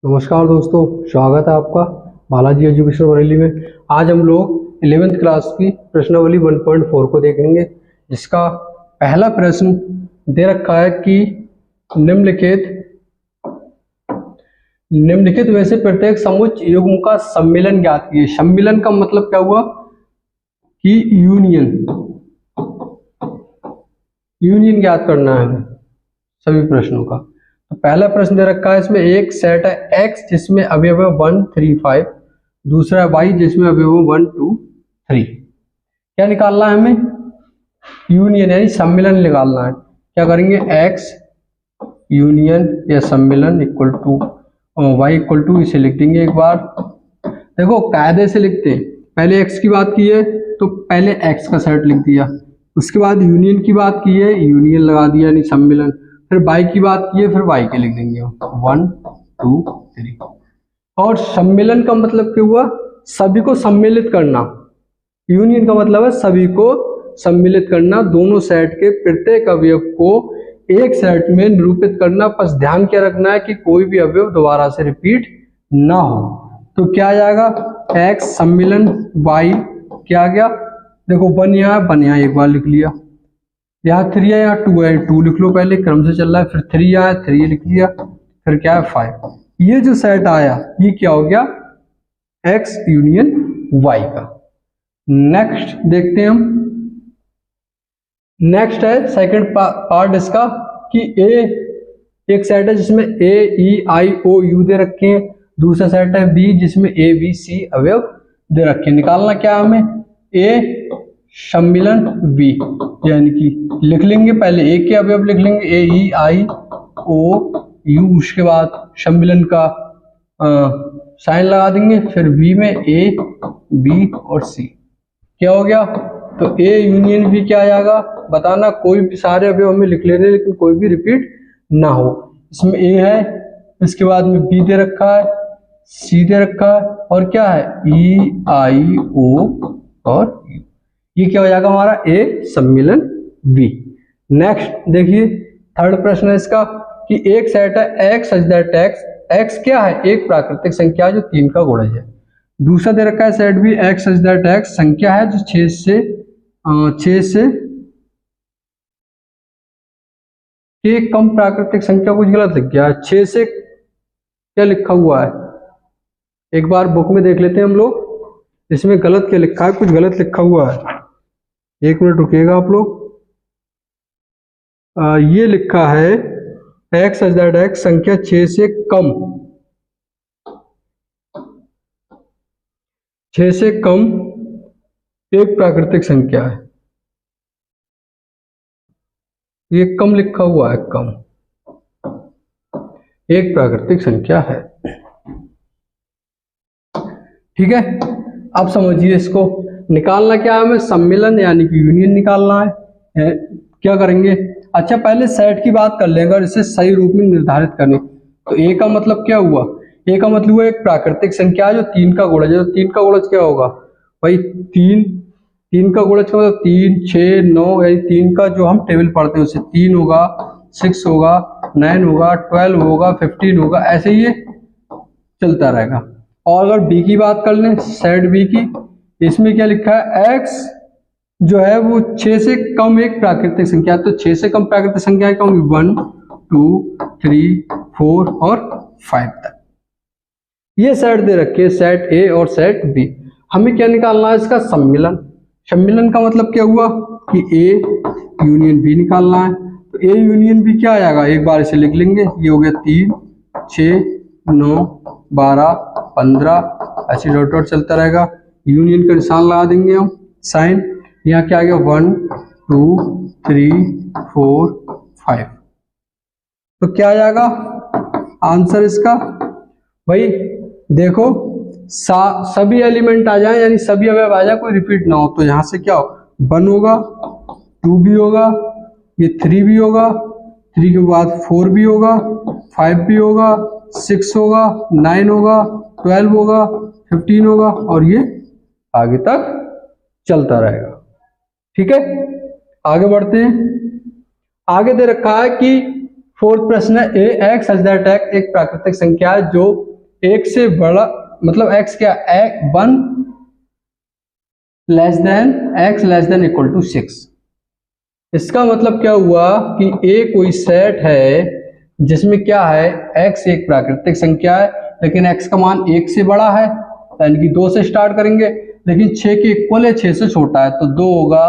नमस्कार दोस्तों, स्वागत है आपका बालाजी एजुकेशन बरेली में। आज हम लोग 11th क्लास की प्रश्नावली 1.4 को देखेंगे, जिसका पहला प्रश्न दे रखा है कि निम्नलिखित में से प्रत्येक समुच्चय युग्म का सम्मिलन ज्ञात कीजिए। सम्मिलन का मतलब क्या हुआ कि यूनियन ज्ञात करना है हमें सभी प्रश्नों का। तो पहला प्रश्न दे रखा है, इसमें एक सेट है x जिसमें अवयव है 1 3 5, दूसरा y जिसमें अवयव है 1 2 3। क्या निकालना है हमें? यूनियन यानी सम्मिलन निकालना है। क्या करेंगे? x यूनियन या सम्मिलन equal to y equal to, इसे लिख देंगे एक बार। देखो कायदे से लिखते हैं, पहले x की बात की है तो पहले x का सेट लिख दिया, उसके बाद यूनियन की बात की है यूनियन लगा दिया यानी सम्मिलन, फिर बाई की बात की है फिर बाई के लिख देंगे 1 2 3। और सम्मिलन का मतलब क्या हुआ? सभी को सम्मिलित करना। यूनियन का मतलब है सभी को सम्मिलित करना, दोनों सेट के प्रत्येक अवयव को एक सेट में निरूपित करना। बस ध्यान क्या रखना है कि कोई भी अवयव दोबारा से रिपीट ना हो। तो क्या आ जाएगा? x सम्मिलन y क्या आ गया? देखो 1 यहाँ एक बार लिख लिया, यहाँ 3 है, यहाँ 2 है, 2 लिख लो, पहले क्रम से चल रहा है, फिर 3 यहाँ है 3 लिख लिया, फिर क्या है 5। ये जो सेट आया ये क्या हो गया? x यूनियन y का। नेक्स्ट देखते हैं हम। नेक्स्ट है सेकंड पार्ट इसका कि एक सेट है जिसमें a e i o u दे रखे हैं, दूसरा सेट है b जिसमें a b c अवयव दे रखे हैं। निकालना क्या हमें? a सम्मिलन v, यानी कि लिख लेंगे पहले a के अवयव लिख लेंगे a e i o u, उसके बाद सम्मिलन का साइन लगा देंगे, फिर v में a b और c। क्या हो गया? तो a यूनियन v क्या आ जाएगा बताना। कोई भी सारे अवयव हमें लिख लेने, लेकिन कोई भी रिपीट ना हो। इसमें a है, इसके बाद में b दे रखा है, c दे रखा है, और क्या है? e i o और u। ये क्या हो जाएगा हमारा? a सम्मिलन v। नेक्स्ट देखिए थर्ड प्रश्न है इसका कि एक सेट है x सच दैट x क्या है? एक प्राकृतिक संख्या जो 3 का गुणज है। दूसरा दे रखा है सेट भी x सच दैट x संख्या है जो 6 से के कम प्राकृतिक संख्या। कुछ गलत लिख गया है, 6 से क्या लिखा हुआ है एक बार बुक में देख लेते हैं हम लोग, इसमें गलत क्या लिखा है, कुछ गलत लिखा हुआ है। एक मिनट रुकिएगा आप लोग। ये लिखा है x सच दैट x संख्या 6 से कम, 6 से कम एक प्राकृतिक संख्या है। ये कम लिखा हुआ है, कम एक प्राकृतिक संख्या है। ठीक है, अब समझिए इसको। निकालना क्या है हमें? सम्मिलन यानी कि यूनियन निकालना है। क्या करेंगे? अच्छा पहले सेट की बात कर लेंगे और इसे सही रूप में निर्धारित करने। तो a का मतलब क्या हुआ? a का मतलब हुआ एक प्राकृतिक संख्या जो 3 का गुणज है। तो 3 का गुणज क्या होगा भाई? 3 का गुणज का मतलब 3 6 9, यानी 3 का जो हम टेबल पढ़ते हैं उससे 3 होगा, 6 होगा, 9 होगा, 12 होगा, 15 होगा, ऐसे ये चलता रहेगा। और अगर b की बात कर लें, सेट b की, इसमें क्या लिखा है? x जो है वो 6 से कम एक प्राकृतिक संख्या। तो 6 से कम प्राकृतिक संख्या क्या होंगी? 1 2 3 4 और 5 तक। ये सेट दे रखे, सेट a और सेट b। हमें क्या निकालना है? इसका सम्मिलन। सम्मिलन का मतलब क्या हुआ कि a यूनियन b निकालना है। तो a यूनियन b क्या आ जाएगा? एक बार इसे लिख लेंगे, ये हो गया 3 6 9 12 15, ऐसे डॉट डॉट चलता रहेगा। यूनियन का निशान लगा देंगे हम, साइन। यहाँ क्या आ गया? 1 2 3 4 5। तो क्या आ जाएगा आंसर इसका? भाई देखो सभी एलिमेंट आ जाए, यानी सभी अवयव आ जाए, कोई रिपीट ना हो। तो यहाँ से क्या हो? 1 होगा, 2 भी होगा, ये 3 भी होगा, 3 के बाद 4 भी होगा, 5 भी होगा, 6 होगा, 9 होगा, 12 होगा, 15 होगा, और ये आगे तक चलता रहेगा। ठीक है, आगे बढ़ते हैं। आगे दे रखा है कि फोर्थ प्रश्न है, ए एक्स सच दैट एक्स एक प्राकृतिक संख्या है जो एक से बड़ा मतलब x क्या, 1 लेस देन इक्वल टू 6। इसका मतलब क्या हुआ कि ए कोई सेट है जिसमें क्या है, x एक प्राकृतिक संख्या है लेकिन x का मान 1 से बड़ा है, यानी कि 2 से स्टार्ट करेंगे, लेकिन 6 के इक्वल है, 6 से छोटा है, तो 2 होगा,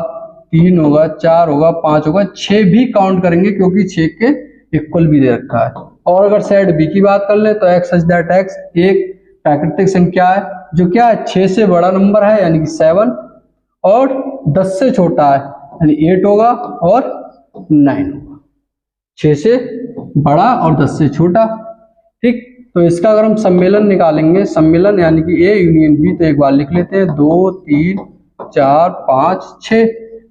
3 होगा, 4 होगा, 5 होगा, 6 भी काउंट करेंगे क्योंकि 6 के इक्वल भी दे रखा है। और अगर सेट बी की बात कर ले तो x सच दैट x एक प्राकृतिक संख्या है जो क्या है, 6 से बड़ा नंबर है यानी कि 7, और 10 से छोटा है यानी 8 होगा और 9 होगा, 6 से बड़ा और 10 से छोटा। ठीक, तो इसका अगर हम सम्मेलन निकालेंगे, सम्मेलन यानी कि ए यूनियन बी, तो एक बार लिख लेते हैं 2 3 4 5 6,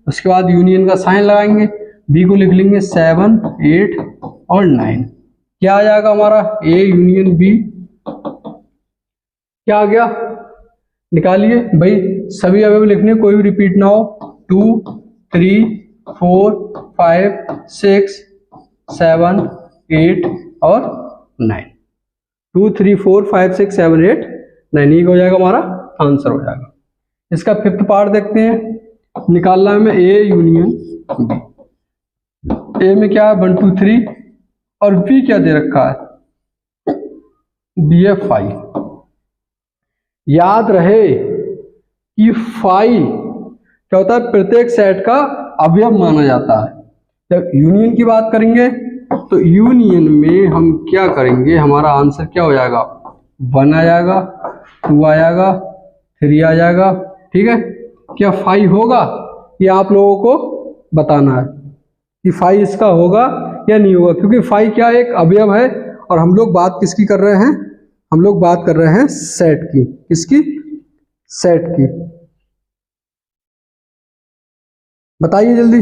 उसके बाद यूनियन का साइन लगाएंगे, बी को लिख लेंगे 7 8 और 9। क्या आ जाएगा हमारा, ए यूनियन बी क्या आ गया, निकालिए भाई, सभी अवयव लिखने, कोई भी रिपीट ना हो। 2 3 4 5 6 7 8 और 9, 2 3 4 5 6 7 8 9, ये हो जाएगा हमारा आंसर हो जाएगा। इसका फिफ्थ पार्ट देखते हैं, निकालना है हमें ए यूनियन बी। ए में क्या है 1 2 3 और बी क्या दे रखा है, बी है 5। याद रहे कि 5 क्या होता है, प्रत्येक सेट का अवयव माना जाता है। जब यूनियन की बात करेंगे तो यूनियन में हम क्या करेंगे, हमारा आंसर क्या हो जाएगा, 1 आ जाएगा, 2 आ जाएगा, 3 आ जाएगा। ठीक है, क्या 5 होगा, ये आप लोगों को बताना है कि 5 इसका होगा या नहीं होगा, क्योंकि 5 क्या एक अवयव है और हम लोग बात किसकी कर रहे हैं, हम लोग बात कर रहे हैं सेट की, किसकी, सेट की। बताइए जल्दी।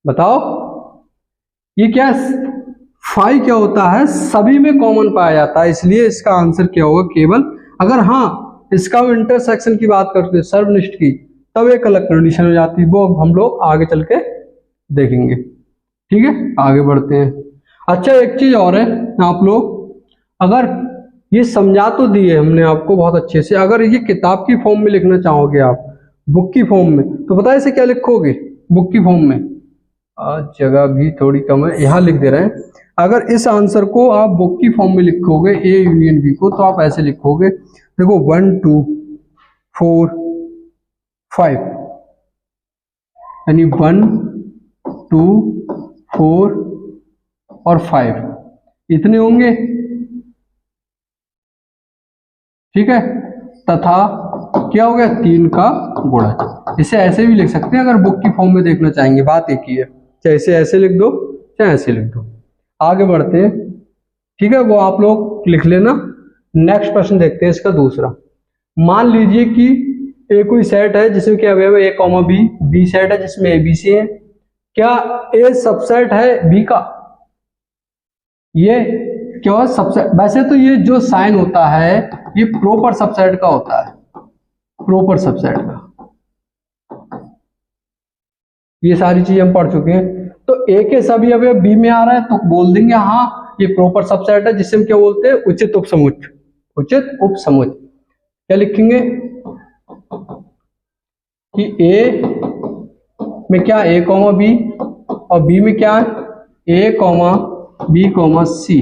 बताओ ये क्या, 5 क्या होता है, सभी में कॉमन पाया जाता है, इसलिए इसका आंसर क्या होगा केवल। अगर हाँ इसका इंटरसेक्शन की बात करते हैं, सर्वनिष्ठ की, तब एक अलग कंडीशन हो जाती है, वो हम लोग आगे चल के देखेंगे। ठीक है, आगे बढ़ते हैं। अच्छा एक चीज और है, आप लोग अगर ये समझा तो दिए हमने आपको बहुत अच्छे से, अगर ये किताब की फॉर्म में लिखना चाहोगे आप, बुक की फॉर्म में, तो पता है इसे क्या लिखोगे बुक की फॉर्म में, जगह भी थोड़ी कम है, यहाँ लिख दे रहे हैं। अगर इस आंसर को आप बुक की फॉर्म में लिखोगे ए यूनियन बी को, तो आप ऐसे लिखोगे, देखो 1 2 4 5, यानी 1 2 4 और 5 इतने होंगे। ठीक है, तथा क्या हो गया, 3 का गुणज। इसे ऐसे भी लिख सकते हैं अगर बुक की फॉर्म में देखना चाहेंगे, बात एक ही है, चाहे इसे ऐसे लिख दो चाहे ऐसे लिख दो। आगे बढ़ते हैं। ठीक है, वो आप लोग लिख लेना। नेक्स्ट प्रश्न देखते हैं इसका दूसरा। मान लीजिए कि ए कोई सेट है जिसमें क्या अवयव है ए कॉमा बी, बी सेट है जिसमें ए बी सी है, क्या ए सबसेट है बी का, ये क्या है सबसेट। वैसे तो ये जो साइन होता है ये प्रॉपर सबसेट का होता है, प्रॉपर सबसेट का, ये सारी चीजें हम पढ़ चुके हैं। तो ए के सभी अवयव बी में आ रहा है तो बोल देंगे हाँ ये प्रॉपर सबसेट है, जिसे हम क्या बोलते हैं, उचित उपसमुच्चय, उचित उपसमुच्चय। क्या लिखेंगे कि ए में क्या ए कॉमा बी और बी में क्या है ए कॉमा बी कॉमा सी,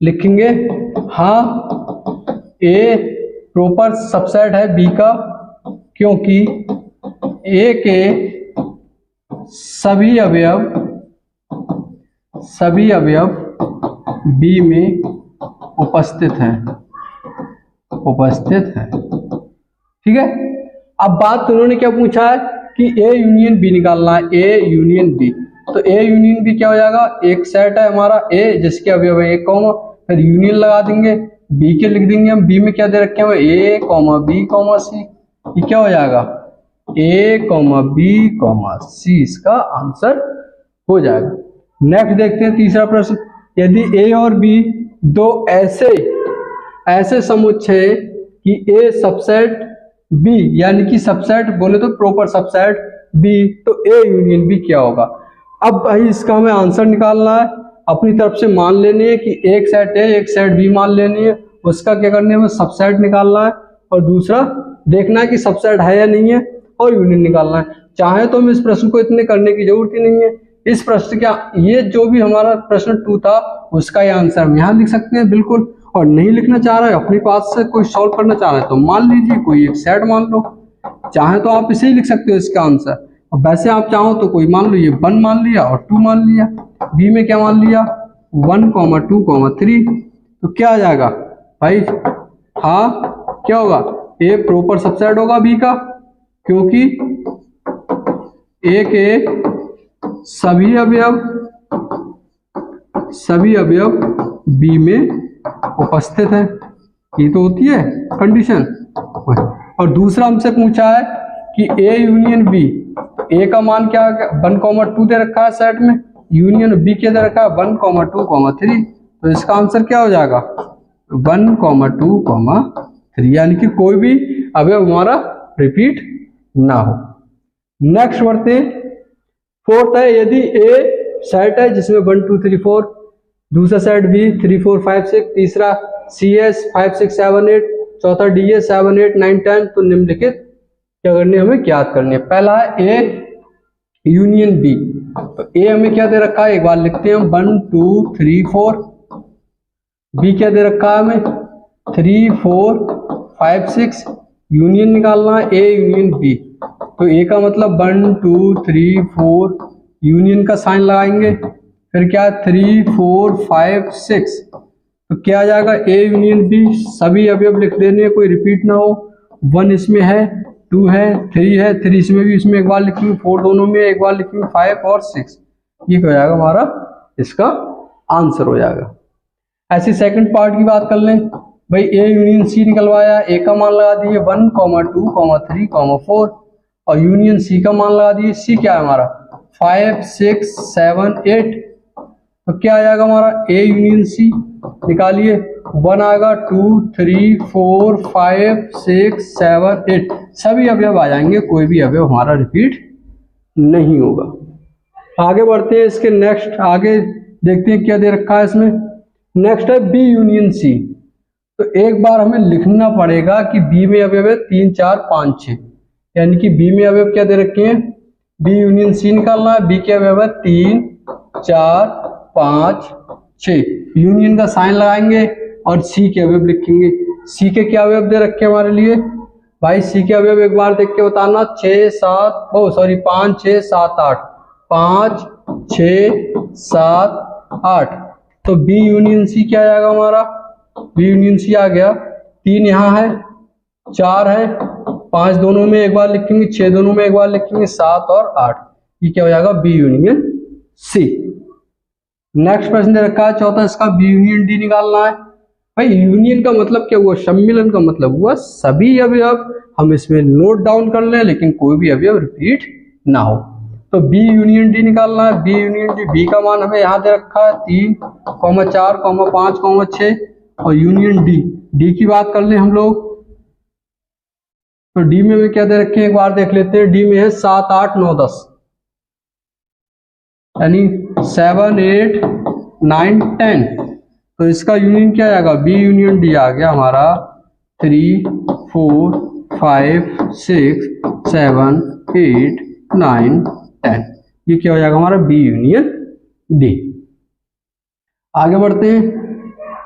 लिखेंगे हाँ ए प्रॉपर सबसेट है बी का, क्योंकि ए के सभी अवयव बी में उपस्थित हैं। ठीक है, अब बात उन्होंने क्या पूछा है कि ए यूनियन बी निकालना है, ए यूनियन बी, तो ए यूनियन बी क्या हो जाएगा, एक सेट है हमारा ए जिसके अवयव है ए कॉमा, फिर यूनियन लगा देंगे, बी के लिख देंगे हम, बी में क्या दे रखे हैं ए कॉमा बी कॉमा सी, ये क्या हो जाएगा ए कॉमा बी कॉमा सी, इसका आंसर हो जाएगा। नेक्स्ट देखते हैं तीसरा प्रश्न। यदि ए और बी दो ऐसे समुच्चय कि ए सबसेट बी यानी कि सबसेट बोले तो प्रॉपर सबसेट बी, तो ए यूनियन बी क्या होगा। अब भाई इसका हमें आंसर निकालना है, अपनी तरफ से मान लेनी है कि एक सेट ए एक सेट बी मान लेनी है, उसका क्या करना है हमें सबसेट निकालना है, और दूसरा देखना है कि सबसेट है या नहीं है, और यूनियन निकालना है। चाहे तो हम इस प्रश्न को इतने करने की जरूरत ही नहीं है, इस प्रश्न क्या ये जो भी हमारा प्रश्न 2 था उसका ये आंसर हम यहाँ लिख सकते हैं बिल्कुल, और नहीं लिखना चाह रहा है अपनी पास से कोई सॉल्व करना चाह रहा है तो मान लीजिए कोई एक सेट मान लो, चाहे तो आप इसे ही लिख सकते हो इसका आंसर, और वैसे आप चाहो तो कोई मान लो ये 1 मान लिया और 2 मान लिया, बी में क्या मान लिया 1, 2, 3, तो क्या आ जाएगा भाई, हाँ क्या होगा ए प्रॉपर सबसेट होगा बी का, क्योंकि ए के सभी अवयव बी में उपस्थित है, ये तो होती है कंडीशन। और दूसरा हमसे पूछा है कि ए यूनियन बी, ए का मान क्या है 1, 2 दे रखा है सेट में, यूनियन बी के दे रखा है 1, 2, 3, तो इसका आंसर क्या हो जाएगा 1, 2, 3, यानी कि कोई भी अवयव हमारा रिपीट ना हो। नेक्स्ट बढ़ते हैं, फोर्थ है यदि ए सेट है जिसमें 1, 2, 3, 4, दूसरा सेट बी 3, 4, 5, 6, तीसरा सी एस 5, 6, 7, 8, चौथा डी एस 7, 8, 9, 10, तो निम्नलिखित क्या करनी है हमें ज्ञात करनी है। पहला है ए यूनियन बी, तो ए हमें क्या दे रखा है एक बार लिखते हैं हम 1, 2, 3, 4, बी क्या दे रखा है हमें 3, 4, 5, 6, यूनियन निकालना है ए यूनियन बी, तो ए का मतलब 1, 2, 3, 4, यूनियन का साइन लगाएंगे, फिर क्या 3, 4, 5, 6, तो क्या आ जाएगा ए यूनियन बी, सभी अवयव लिख देने कोई रिपीट ना हो, 1 इसमें है 2 है 3 है 3 इसमें भी, इसमें एक बार लिखेंगे 4 दोनों में एक बार लिखेंगे 5 और 6, ये हो जाएगा हमारा इसका आंसर हो जाएगा। ऐसी सेकंड पार्ट की बात कर लें, भाई ए यूनियन सी निकलवाया, ए का मान लगा दिए 1, 2, 3, 4, और यूनियन सी का मान लगा दिए, सी क्या है हमारा 5, 6, 7, 8, तो क्या आ जाएगा हमारा ए यूनियन सी, निकालिए 1 आएगा 2, 3, 4, 5, 6, 7, 8, सभी अवयव आ जाएंगे, कोई भी अवयव हमारा रिपीट नहीं होगा। आगे बढ़ते हैं, इसके नेक्स्ट आगे देखते हैं क्या दे रखा है इसमें। नेक्स्ट है बी यूनियन सी, तो एक बार हमें लिखना पड़ेगा कि बी में अवयव है 3, 4, 5, 6, यानी कि बी में अवयव क्या दे रखे हैं, बी यूनियन सी निकालना है, बी के अवयव है 3, 4, 5, 6, यूनियन का साइन लगाएंगे और सी के अवयव लिखेंगे। सी के क्या अवयव दे रखे हैं हमारे लिए भाई, सी के अवयव एक बार देख के बताना 5, 6, 7, 8, 5, 6, 7, 8, तो बी यूनियन सी क्या आएगा हमारा, बी यूनियन सी आ गया, 3 यहाँ है 4 है 5 दोनों में एक बार लिखेंगे, 6 दोनों में एक बार लिखेंगे, 7 और 8, ये क्या हो जाएगा बी यूनियन सी। नेक्स्ट प्रश्न दे रखा है चौथा, इसका बी यूनियन डी निकालना है। भाई यूनियन का मतलब क्या हुआ, सम्मिलन का मतलब हुआ सभी अवयव, हम इसमें नोट डाउन कर लें लेकिन कोई भी अवयव रिपीट ना हो, तो बी यूनियन डी निकालना है। बी यूनियन डी, बी का मान हमें यहाँ दे रखा है 3, 4, 5, 6, और यूनियन डी, डी की बात कर ले हम लोग, तो डी में क्या दे रखे हैं एक बार देख लेते हैं, डी में है 7, 8, 9, 10, यानी 7, 8, 9, 10, तो इसका यूनियन क्या आएगा, बी यूनियन डी आ गया हमारा 3, 4, 5, 6, 7, 8, 9, 10, ये क्या हो जाएगा हमारा बी यूनियन डी। आगे बढ़ते हैं,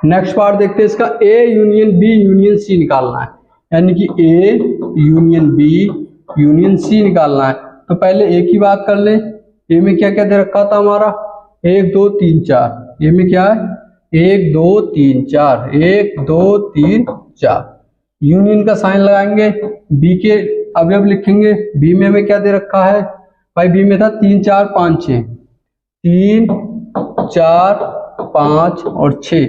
नेक्स्ट पार्ट देखते हैं, इसका A union B union C निकालना है, यानी कि A union B union C निकालना है। तो पहले ए की बात कर ले, ए में क्या क्या दे रखा था हमारा 1, 2, 3, 4, ए में क्या है 1, 2, 3, 4, 1, 2, 3, 4, यूनियन का साइन लगाएंगे, बी के अवयव लिखेंगे, बी में हमें क्या दे रखा है भाई, बी में था 3, 4, 5, 6, 3, 4, 5 और 6,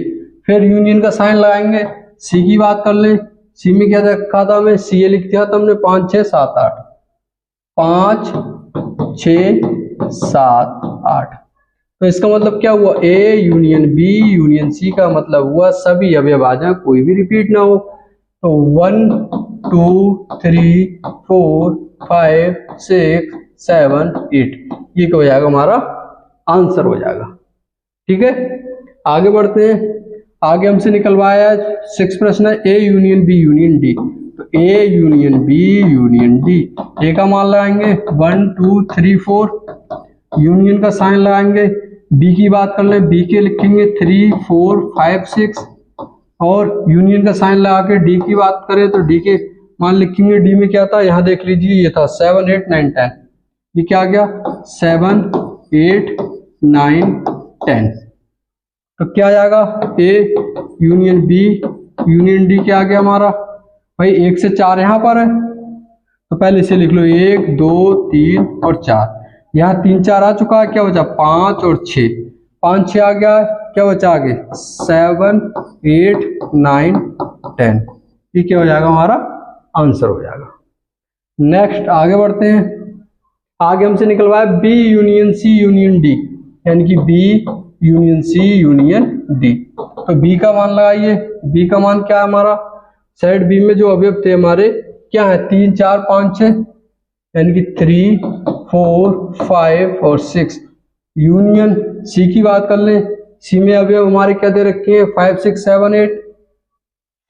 फिर यूनियन का साइन लगाएंगे। सी की बात कर ले, सी में क्या दे रखा था हमें, सी ए लिख दिया था हमने 5, 6, 7, 8, 5, 6, 7, 8, तो इसका मतलब क्या हुआ A union B union C का मतलब हुआ सभी अवयव आ जाए, कोई भी रिपीट ना हो। तो 1 2 3 4 5 6 7 8 ये क्या हो जाएगा, हमारा आंसर हो जाएगा। ठीक है, आगे बढ़ते हैं। आगे हमसे निकलवाया 6 प्रश्न है, A union B union D. तो A union B union D, A का मान लगाएंगे 1 2 3 4, यूनियन का साइन लगाएंगे। बी की बात कर लें, बी के लिखेंगे 3 4 5 6, और यूनियन का साइन लगा के डी की बात करें तो डी के मान लिखेंगे। डी में क्या था, यहाँ देख लीजिए, ये था 7 8 9 10, ये क्या आ गया 7 8 9 10। तो क्या आ जाएगा, A union B union D क्या आ गया हमारा, भाई 1 से 4 यहाँ पर है, तो पहले इसे लिख लो 1 2 3 और 4। यहाँ 3 4 आ चुका है, क्या बचा 5 और 6, 5 6 आ गया, क्या बचा आगे 7 8 9 10, ये क्या हो जाएगा, हमारा आंसर हो जाएगा। नेक्स्ट आगे बढ़ते हैं। आगे हमसे निकलवाया B union C union D, यानी कि B union C union D. तो बी का मान लगाइए, बी का मान क्या है हमारा, सेट बी में जो अवयव थे हमारे क्या है 3 4 5 6, यानी कि 3 4 5 और 6। यूनियन सी की बात कर लें, सी में अवयव हमारे क्या दे रखे हैं 5 6 7 8,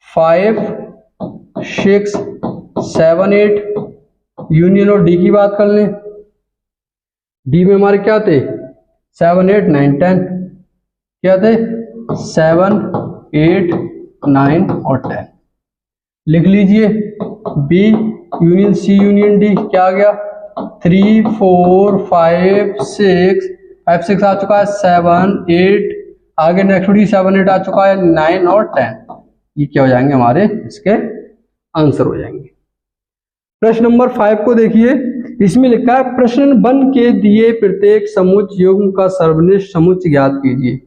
5 6 7 8। यूनियन और डी की बात कर लें, डी में हमारे क्या थे 7 8 9 10, क्या थे 7 8 9 और 10। लिख लीजिए B union C union D क्या आ गया 3 4 5 6, 5 6 आ चुका है, 7 8, आगे नेक्स्ट 7 8 आ चुका है, 9 और 10। ये क्या हो जाएंगे हमारे, इसके आंसर हो जाएंगे। प्रश्न नंबर 5 को देखिए, इसमें लिखा है प्रश्न बन के दिए प्रत्येक समुच्चय युग्म का सर्वनिष्ठ समुच्चय ज्ञात कीजिए।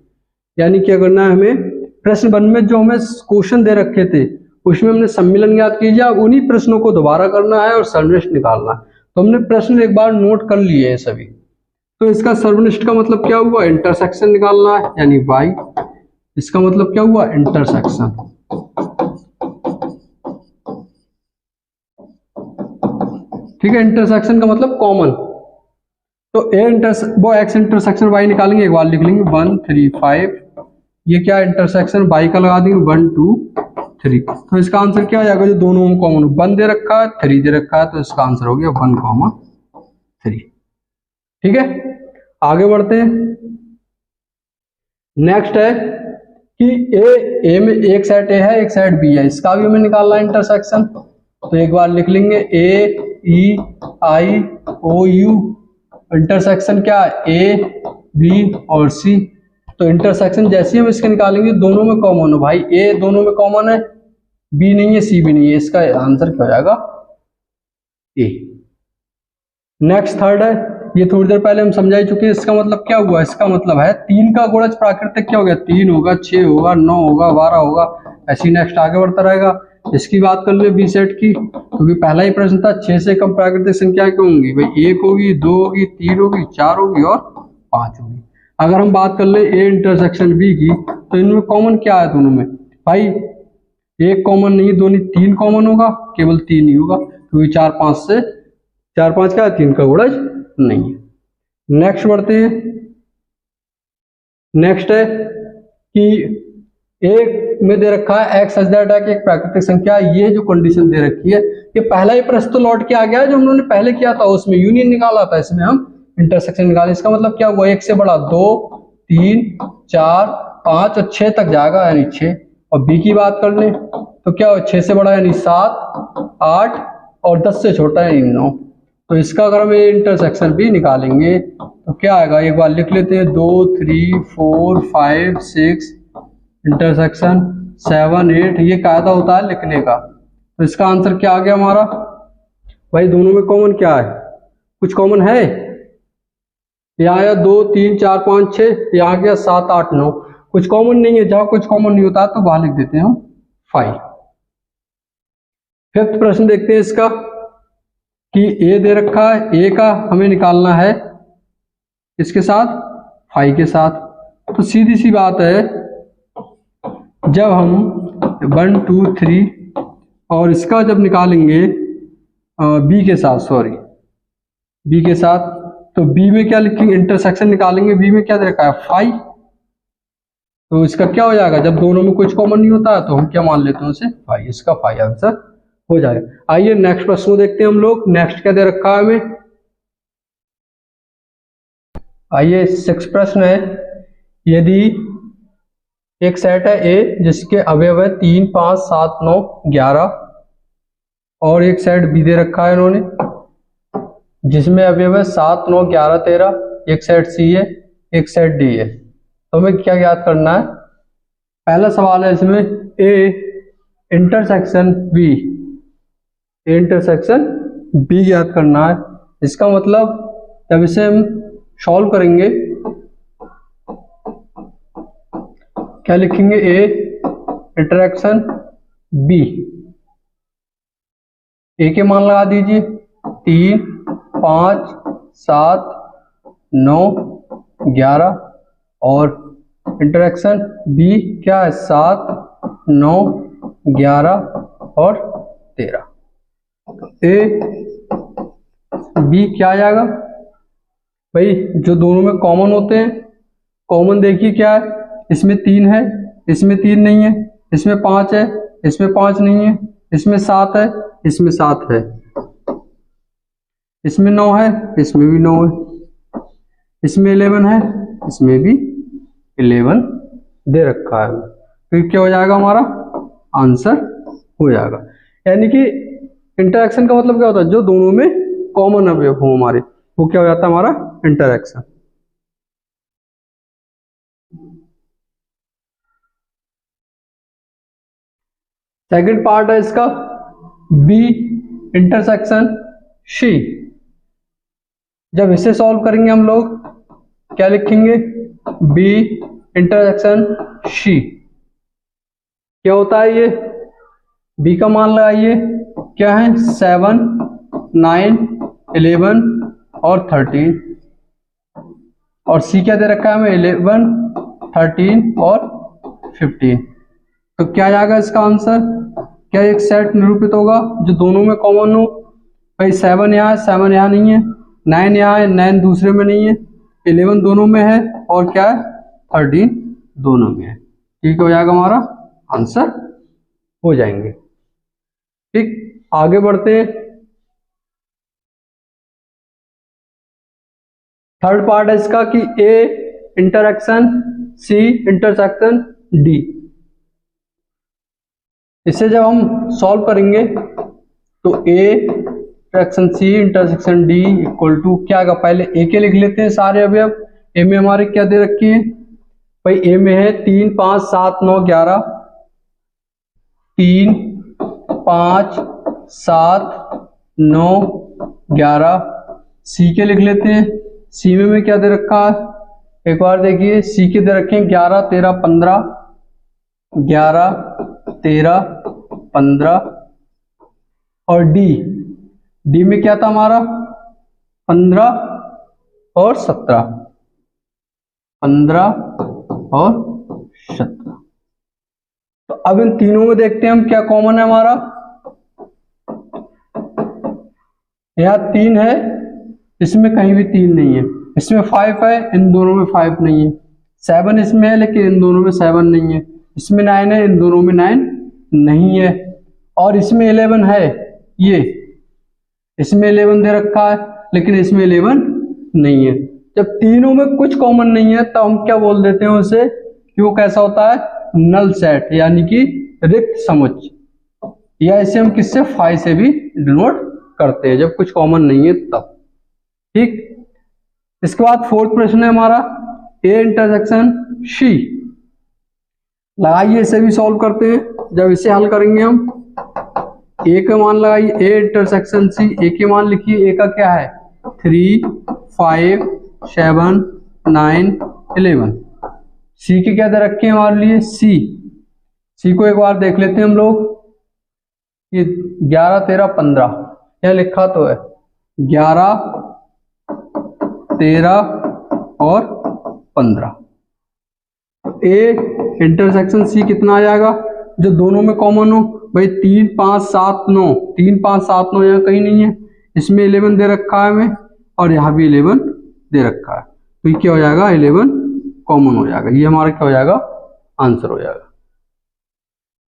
यानी क्या करना है हमें, प्रश्न बन में जो हमें क्वेश्चन दे रखे थे उसमें हमने सम्मिलन ज्ञात कीजिए, अब उन्हीं प्रश्नों को दोबारा करना है और सर्वनिष्ठ निकालना है। तो हमने प्रश्न एक बार नोट कर लिए हैं सभी। तो इसका सर्वनिष्ठ का मतलब क्या हुआ, इंटरसेक्शन निकालना है, यानी वाई। इसका मतलब क्या हुआ, इंटरसेक्शन। ठीक है, इंटरसेक्शन का मतलब कॉमन। तो वो एक्स इंटरसेक्शन वाई निकालेंगे, एक बार लिख लेंगे 1 3 5, ये क्या इंटरसेक्शन वाई का लगा देंगे 1 2 3। तो इसका आंसर क्या आ जाएगा, जो दोनों में कॉमन 1 दे रखा है 3 दे रखा है, तो इसका आंसर हो गया 1 3। ठीक है, आगे बढ़ते हैं। नेक्स्ट है कि ए में एक साइड ए है एक साइड बी है, इसका भी हमें निकालना है इंटरसेक्शन। तो एक बार लिख लेंगे ए ई आई ओ यू, इंटरसेक्शन क्या है ए बी और सी। तो इंटरसेक्शन जैसे हम इसके निकालेंगे दोनों में कॉमन हो, भाई ए दोनों में कॉमन है, बी नहीं है सी भी नहीं है, इसका आंसर क्या हो जाएगा ए। नेक्स्ट थर्ड है, ये थोड़ी देर पहले हम समझा ही चुके हैं, इसका मतलब क्या हुआ, इसका मतलब है 3 का गुणज प्राकृतिक क्या हो गया, 3 होगा 6 होगा 9 होगा 12 होगा, ऐसी नेक्स्ट आगे बढ़ता रहेगा। इसकी बात कर ले बी सेट की, क्योंकि पहला ही प्रश्न था 6 से कम प्राकृतिक संख्या क्यों होंगी, भाई 1 होगी 2 होगी 3 होगी 4 होगी और 5 होगी। अगर हम बात कर ले ए इंटरसेक्शन बी की, तो इनमें कॉमन क्या है दोनों में, भाई एक कॉमन नहीं दोनों 3 कॉमन होगा, केवल 3 ही होगा, क्योंकि 4 5 से 4 5 क्या है 3 का गुणज नहीं है। नेक्स्ट बढ़ते हैं। नेक्स्ट है कि एक में दे रखा है एक्स सच दैट है कि एक प्राकृतिक संख्या, ये जो कंडीशन दे रखी है, ये पहला ही प्रश्न तो लौट के आ गया है जो हमने पहले किया था, उसमें यूनियन निकाला था, इसमें हम इंटरसेक्शन निकाले। इसका मतलब क्या हुआ, 1 से बड़ा 2 3 4 5 और 6 तक जाएगा, यानी 6। और बी की बात कर लें तो क्या हो 6 से बड़ा यानी 7 8 और 10 से छोटा यानी 9। तो इसका अगर हम इंटरसेक्शन भी निकालेंगे तो क्या आएगा, एक बार लिख लेते हैं 2 3 4 5 6 इंटरसेक्शन 7 8, ये कायदा होता है लिखने का। तो इसका आंसर क्या आ गया हमारा, भाई दोनों में कॉमन क्या है, कुछ कॉमन है, यहाँ आया 2 3 4 5 6, यहाँ गया 7 8 9, कुछ कॉमन नहीं है। जहां कुछ कॉमन नहीं होता तो वहां लिख देते हैं हम 5। फिफ्थ प्रश्न देखते हैं इसका कि ए दे रखा है, ए का हमें निकालना है इसके साथ 5 के साथ। तो सीधी सी बात है, जब हम 1 2 3 और इसका जब निकालेंगे बी के साथ, सॉरी बी के साथ, तो बी में क्या लिखेंगे, इंटरसेक्शन निकालेंगे, बी में क्या दे रखा है 5, तो इसका क्या हो जाएगा, जब दोनों में कुछ कॉमन नहीं होता है तो हम क्या मान लेते हैं उसे 5, इसका 5 आंसर हो जाएगा। आइए नेक्स्ट प्रश्न को देखते हैं हम लोग। नेक्स्ट क्या दे रखा है हमें, आइए 6 प्रश्न है। यदि एक सेट है ए जिसके अवयव है 3, 5, 7, 9, 11 और एक सेट बी दे रखा है इन्होंने जिसमें अवयव है 7, 9, 11, 13, एक सेट सी है, एक सेट डी है, तो हमें क्या याद करना है। पहला सवाल है इसमें A intersection B, A intersection B याद करना है। इसका मतलब जब इसे हम सॉल्व करेंगे क्या लिखेंगे, ए इंटरसेक्शन बी, ए के मान लगा दीजिए 3, 5, 7, 9, 11 और इंटरसेक्शन बी क्या है 7, 9, 11 और 13। ए बी क्या आ जाएगा भाई, जो दोनों में कॉमन होते हैं, कॉमन देखिए क्या है, इसमें 3 है, इसमें 3 नहीं है, इसमें 5 है, इसमें 5 नहीं है, इसमें 7 है, इसमें 7 है, इसमें 9 है, इसमें भी 9 है, इसमें 11 है, इसमें भी 11 दे रखा है। तो क्या हो जाएगा, हमारा आंसर हो जाएगा। यानी कि इंटरैक्शन का मतलब क्या होता है, जो दोनों में कॉमन अवयव हो हमारे, वो क्या हो जाता है हमारा इंटरैक्शन। सेकंड पार्ट है इसका बी इंटरसेक्शन सी। जब इसे सॉल्व करेंगे हम लोग क्या लिखेंगे, बी इंटरसेक्शन सी क्या होता है, ये बी का मान लगाइए क्या है 7, 9, 11 और 13 और सी क्या दे रखा है हमें 11, 13 और 15। तो क्या आ जाएगा इसका आंसर, क्या एक सेट निरूपित होगा जो दोनों में कॉमन हो। भाई 7 यहाँ है, 7 यहाँ नहीं है, 9 यहाँ है, 9 दूसरे में नहीं है, 11 दोनों में है और क्या है 13 दोनों में है। ठीक हो जाएगा, हमारा आंसर हो जाएंगे। ठीक, आगे बढ़ते हैं। थर्ड पार्ट है इसका कि A intersection C intersection D. इसे जब हम सॉल्व करेंगे तो A intersection C intersection D equal to क्या आएगा, पहले ए के लिख लेते हैं सारे अवयव। ए में हमारे क्या दे रखी है भाई, ए में है 3, 5, 7, 9, 11, 3, 5, 7, 9, 11। सी के लिख लेते हैं, सी में क्या दे रखा है, एक बार देखिए सी के दे रखे हैं 11, 13, 15, 11, 13, 15 और डी में क्या था हमारा 15 और 17, 15 और 17। तो अब इन तीनों में देखते हैं हम क्या कॉमन है हमारा। यहां 3 है, इसमें कहीं भी 3 नहीं है, इसमें 5 है, इन दोनों में 5 नहीं है, 7 इसमें है लेकिन इन दोनों में 7 नहीं है, इसमें 9 है, इन दोनों में 9 नहीं है, और इसमें 11 है, ये इसमें 11 दे रखा है लेकिन इसमें 11 नहीं है। जब तीनों में कुछ कॉमन नहीं है तो हम क्या बोल देते हैं उसे कि वो कैसा होता है, नल सेट, यानी कि रिक्त समुच्चय, या इसे हम किससे 5 से भी डिनोट करते हैं जब कुछ कॉमन नहीं है तब। ठीक, इसके बाद फोर्थ प्रश्न है हमारा ए इंटरसेक्शन सी। लगाइए इसे भी सॉल्व करते हैं। जब इसे हल करेंगे हम ए का मान लगाइए, ए इंटरसेक्शन सी, ए के मान लिखिए, ए का क्या है 3, 5, 7, 9, 11। सी के क्या दे रखे हैं हमारे लिए, सी को एक बार देख लेते हैं हम लोग, ये 11, 13, 15 क्या लिखा तो है 11, 13 और 15। ए इंटरसेक्शन सी कितना आ जाएगा, जो दोनों में कॉमन हो भाई 3 5 7 9, 3 5 7 9 यहाँ कहीं नहीं है, इसमें 11 दे रखा है हमें और यहाँ भी 11 दे रखा है, तो ये क्या हो जाएगा 11 कॉमन हो जाएगा, ये हमारा क्या हो जाएगा आंसर हो जाएगा।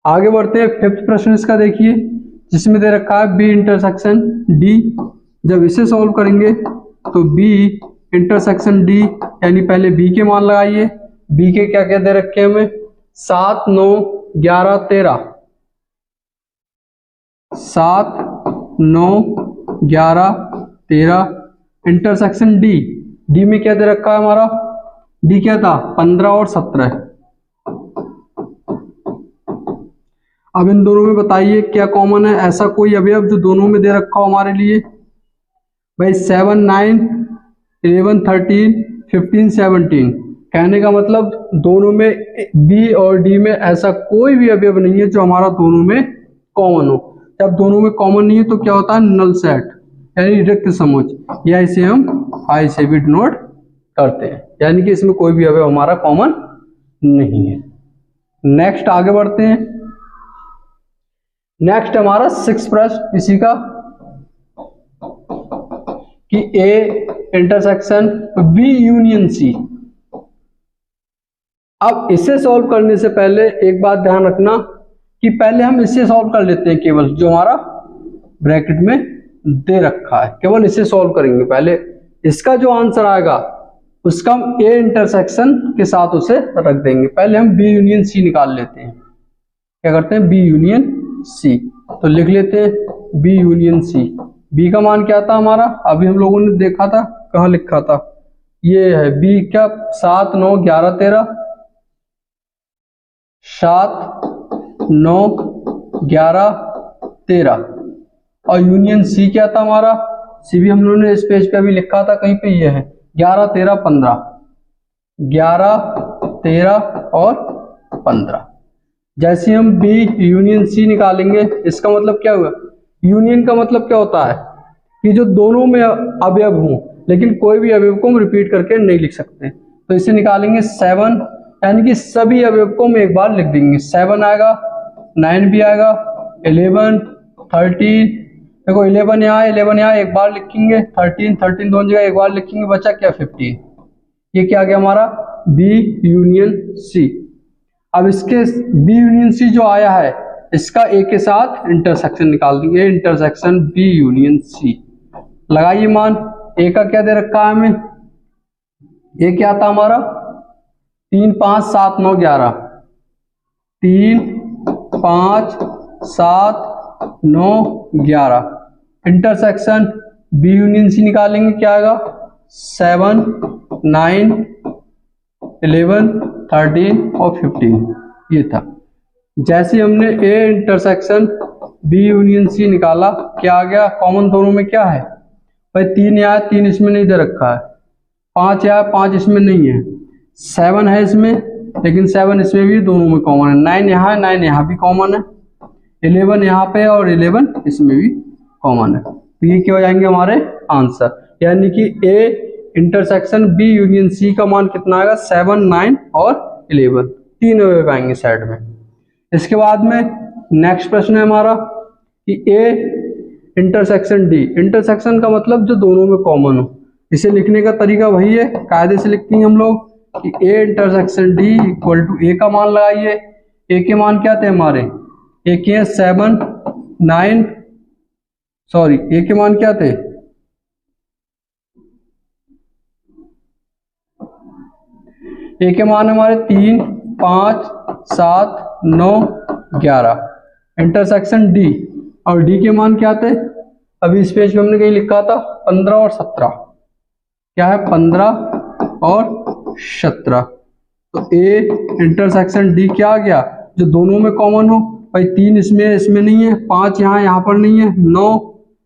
आगे बढ़ते हैं फिफ्थ प्रश्न इसका देखिए, जिसमें दे रखा है बी इंटरसेक्शन डी। जब इसे सॉल्व करेंगे तो बी इंटरसेक्शन डी, यानी पहले बी के मान लगाइए, बी के क्या क्या दे रखे हैं हमें 7 9 11 13, 7 9 11 13, इंटरसेक्शन डी, डी में क्या दे रखा है हमारा, डी क्या था 15 और 17। अब इन दोनों में बताइए क्या कॉमन है, ऐसा कोई अवयव जो दोनों में दे रखा हो हमारे लिए। भाई 7 9 11 13 15 17, कहने का मतलब दोनों में बी और डी में ऐसा कोई भी अवयव नहीं है जो हमारा दोनों में कॉमन हो। जब दोनों में कॉमन नहीं है तो क्या होता है नल सेट, यानी रिक्त समुच्चय, या इसे हम आई से भी डिनोट करते हैं, यानी कि इसमें कोई भी अवयव हमारा कॉमन नहीं है। नेक्स्ट आगे बढ़ते हैं। नेक्स्ट हमारा 6 प्रश्न इसी का कि A intersection B union C. अब इसे सॉल्व करने से पहले एक बात ध्यान रखना कि पहले हम इसे सॉल्व कर लेते हैं, केवल जो हमारा ब्रैकेट में दे रखा है, केवल इसे सॉल्व करेंगे। पहले इसका जो आंसर आएगा उसका हम ए इंटरसेक्शन के साथ उसे रख देंगे। पहले हम बी यूनियन सी निकाल लेते हैं, क्या करते हैं बी यूनियन सी, तो लिख लेते हैं बी यूनियन सी। बी का मान क्या था हमारा, अभी हम लोगों ने देखा था, कहाँ लिखा था, ये है बी क्या 7 9 11 13, 7 9 11 13, और यूनियन सी क्या था हमारा, सी भी हम लोगों ने इस पेज पे अभी लिखा था कहीं पे, ये है 11 13 15, 11 13 और 15। जैसे हम बी यूनियन सी निकालेंगे, इसका मतलब क्या हुआ, यूनियन का मतलब क्या होता है कि जो दोनों में अवयव हों, लेकिन कोई भी अवयव को हम रिपीट करके नहीं लिख सकते, तो इसे निकालेंगे 7, यानी कि सभी अवयव को हम एक बार लिख देंगे। 7 आएगा, 9 भी आएगा, 11 13, देखो 11 यहाँ 11 यहाँ एक बार लिखेंगे, 13 दोनों जगह एक बार लिखेंगे, बचा क्या 15। ये क्या आ गया हमारा बी यूनियन सी। अब इसके बी यूनियन सी जो आया है इसका ए के साथ इंटरसेक्शन निकाल देंगे, इंटरसेक्शन बी यूनियन सी। लगाइए मान, ए का क्या दे रखा है हमें, ए क्या था हमारा 3 5 7 9 11, 3 5 7 9 11, इंटरसेक्शन बी यूनियन सी निकालेंगे, क्या आएगा 7 9 11 13 और 15, ये था। जैसे हमने A intersection B union C निकाला, क्या आ गया कॉमन दोनों में क्या है, भाई 3 यहाँ 3 इसमें नहीं दे रखा है, 5 यहाँ 5 इसमें नहीं है, 7 है इसमें, लेकिन 7 इसमें भी दोनों में कॉमन है, 9 यहाँ है 9 यहाँ भी कॉमन है, 11 यहाँ पे और 11 इसमें भी कॉमन है, तो ये क्या हो जाएंगे हमारे आंसर। यानी कि A intersection B union C का मान कितना आएगा 7 9 और 11, तीन अवयव आएंगे साइड में। इसके बाद में नेक्स्ट प्रश्न है हमारा कि ए इंटरसेक्शन डी। इंटरसेक्शन का मतलब जो दोनों में कॉमन हो, इसे लिखने का तरीका वही है, कायदे से लिखते हैं हम लोग कि A intersection D equal to A का मान लगाइए। ए के मान क्या थे हमारे, ए के 7 9, सॉरी ए के मान क्या थे, ए के मान हमारे 3 5 7 9 11, इंटरसेक्शन डी, और डी के मान क्या थे, अभी इस पेज पे हमने कहीं लिखा था 15 और 17, क्या है 15 और 17, तो ए इंटरसेक्शन डी क्या आ गया जो दोनों में कॉमन हो, भाई 3 इसमें नहीं है, 5 यहाँ पर नहीं है, 9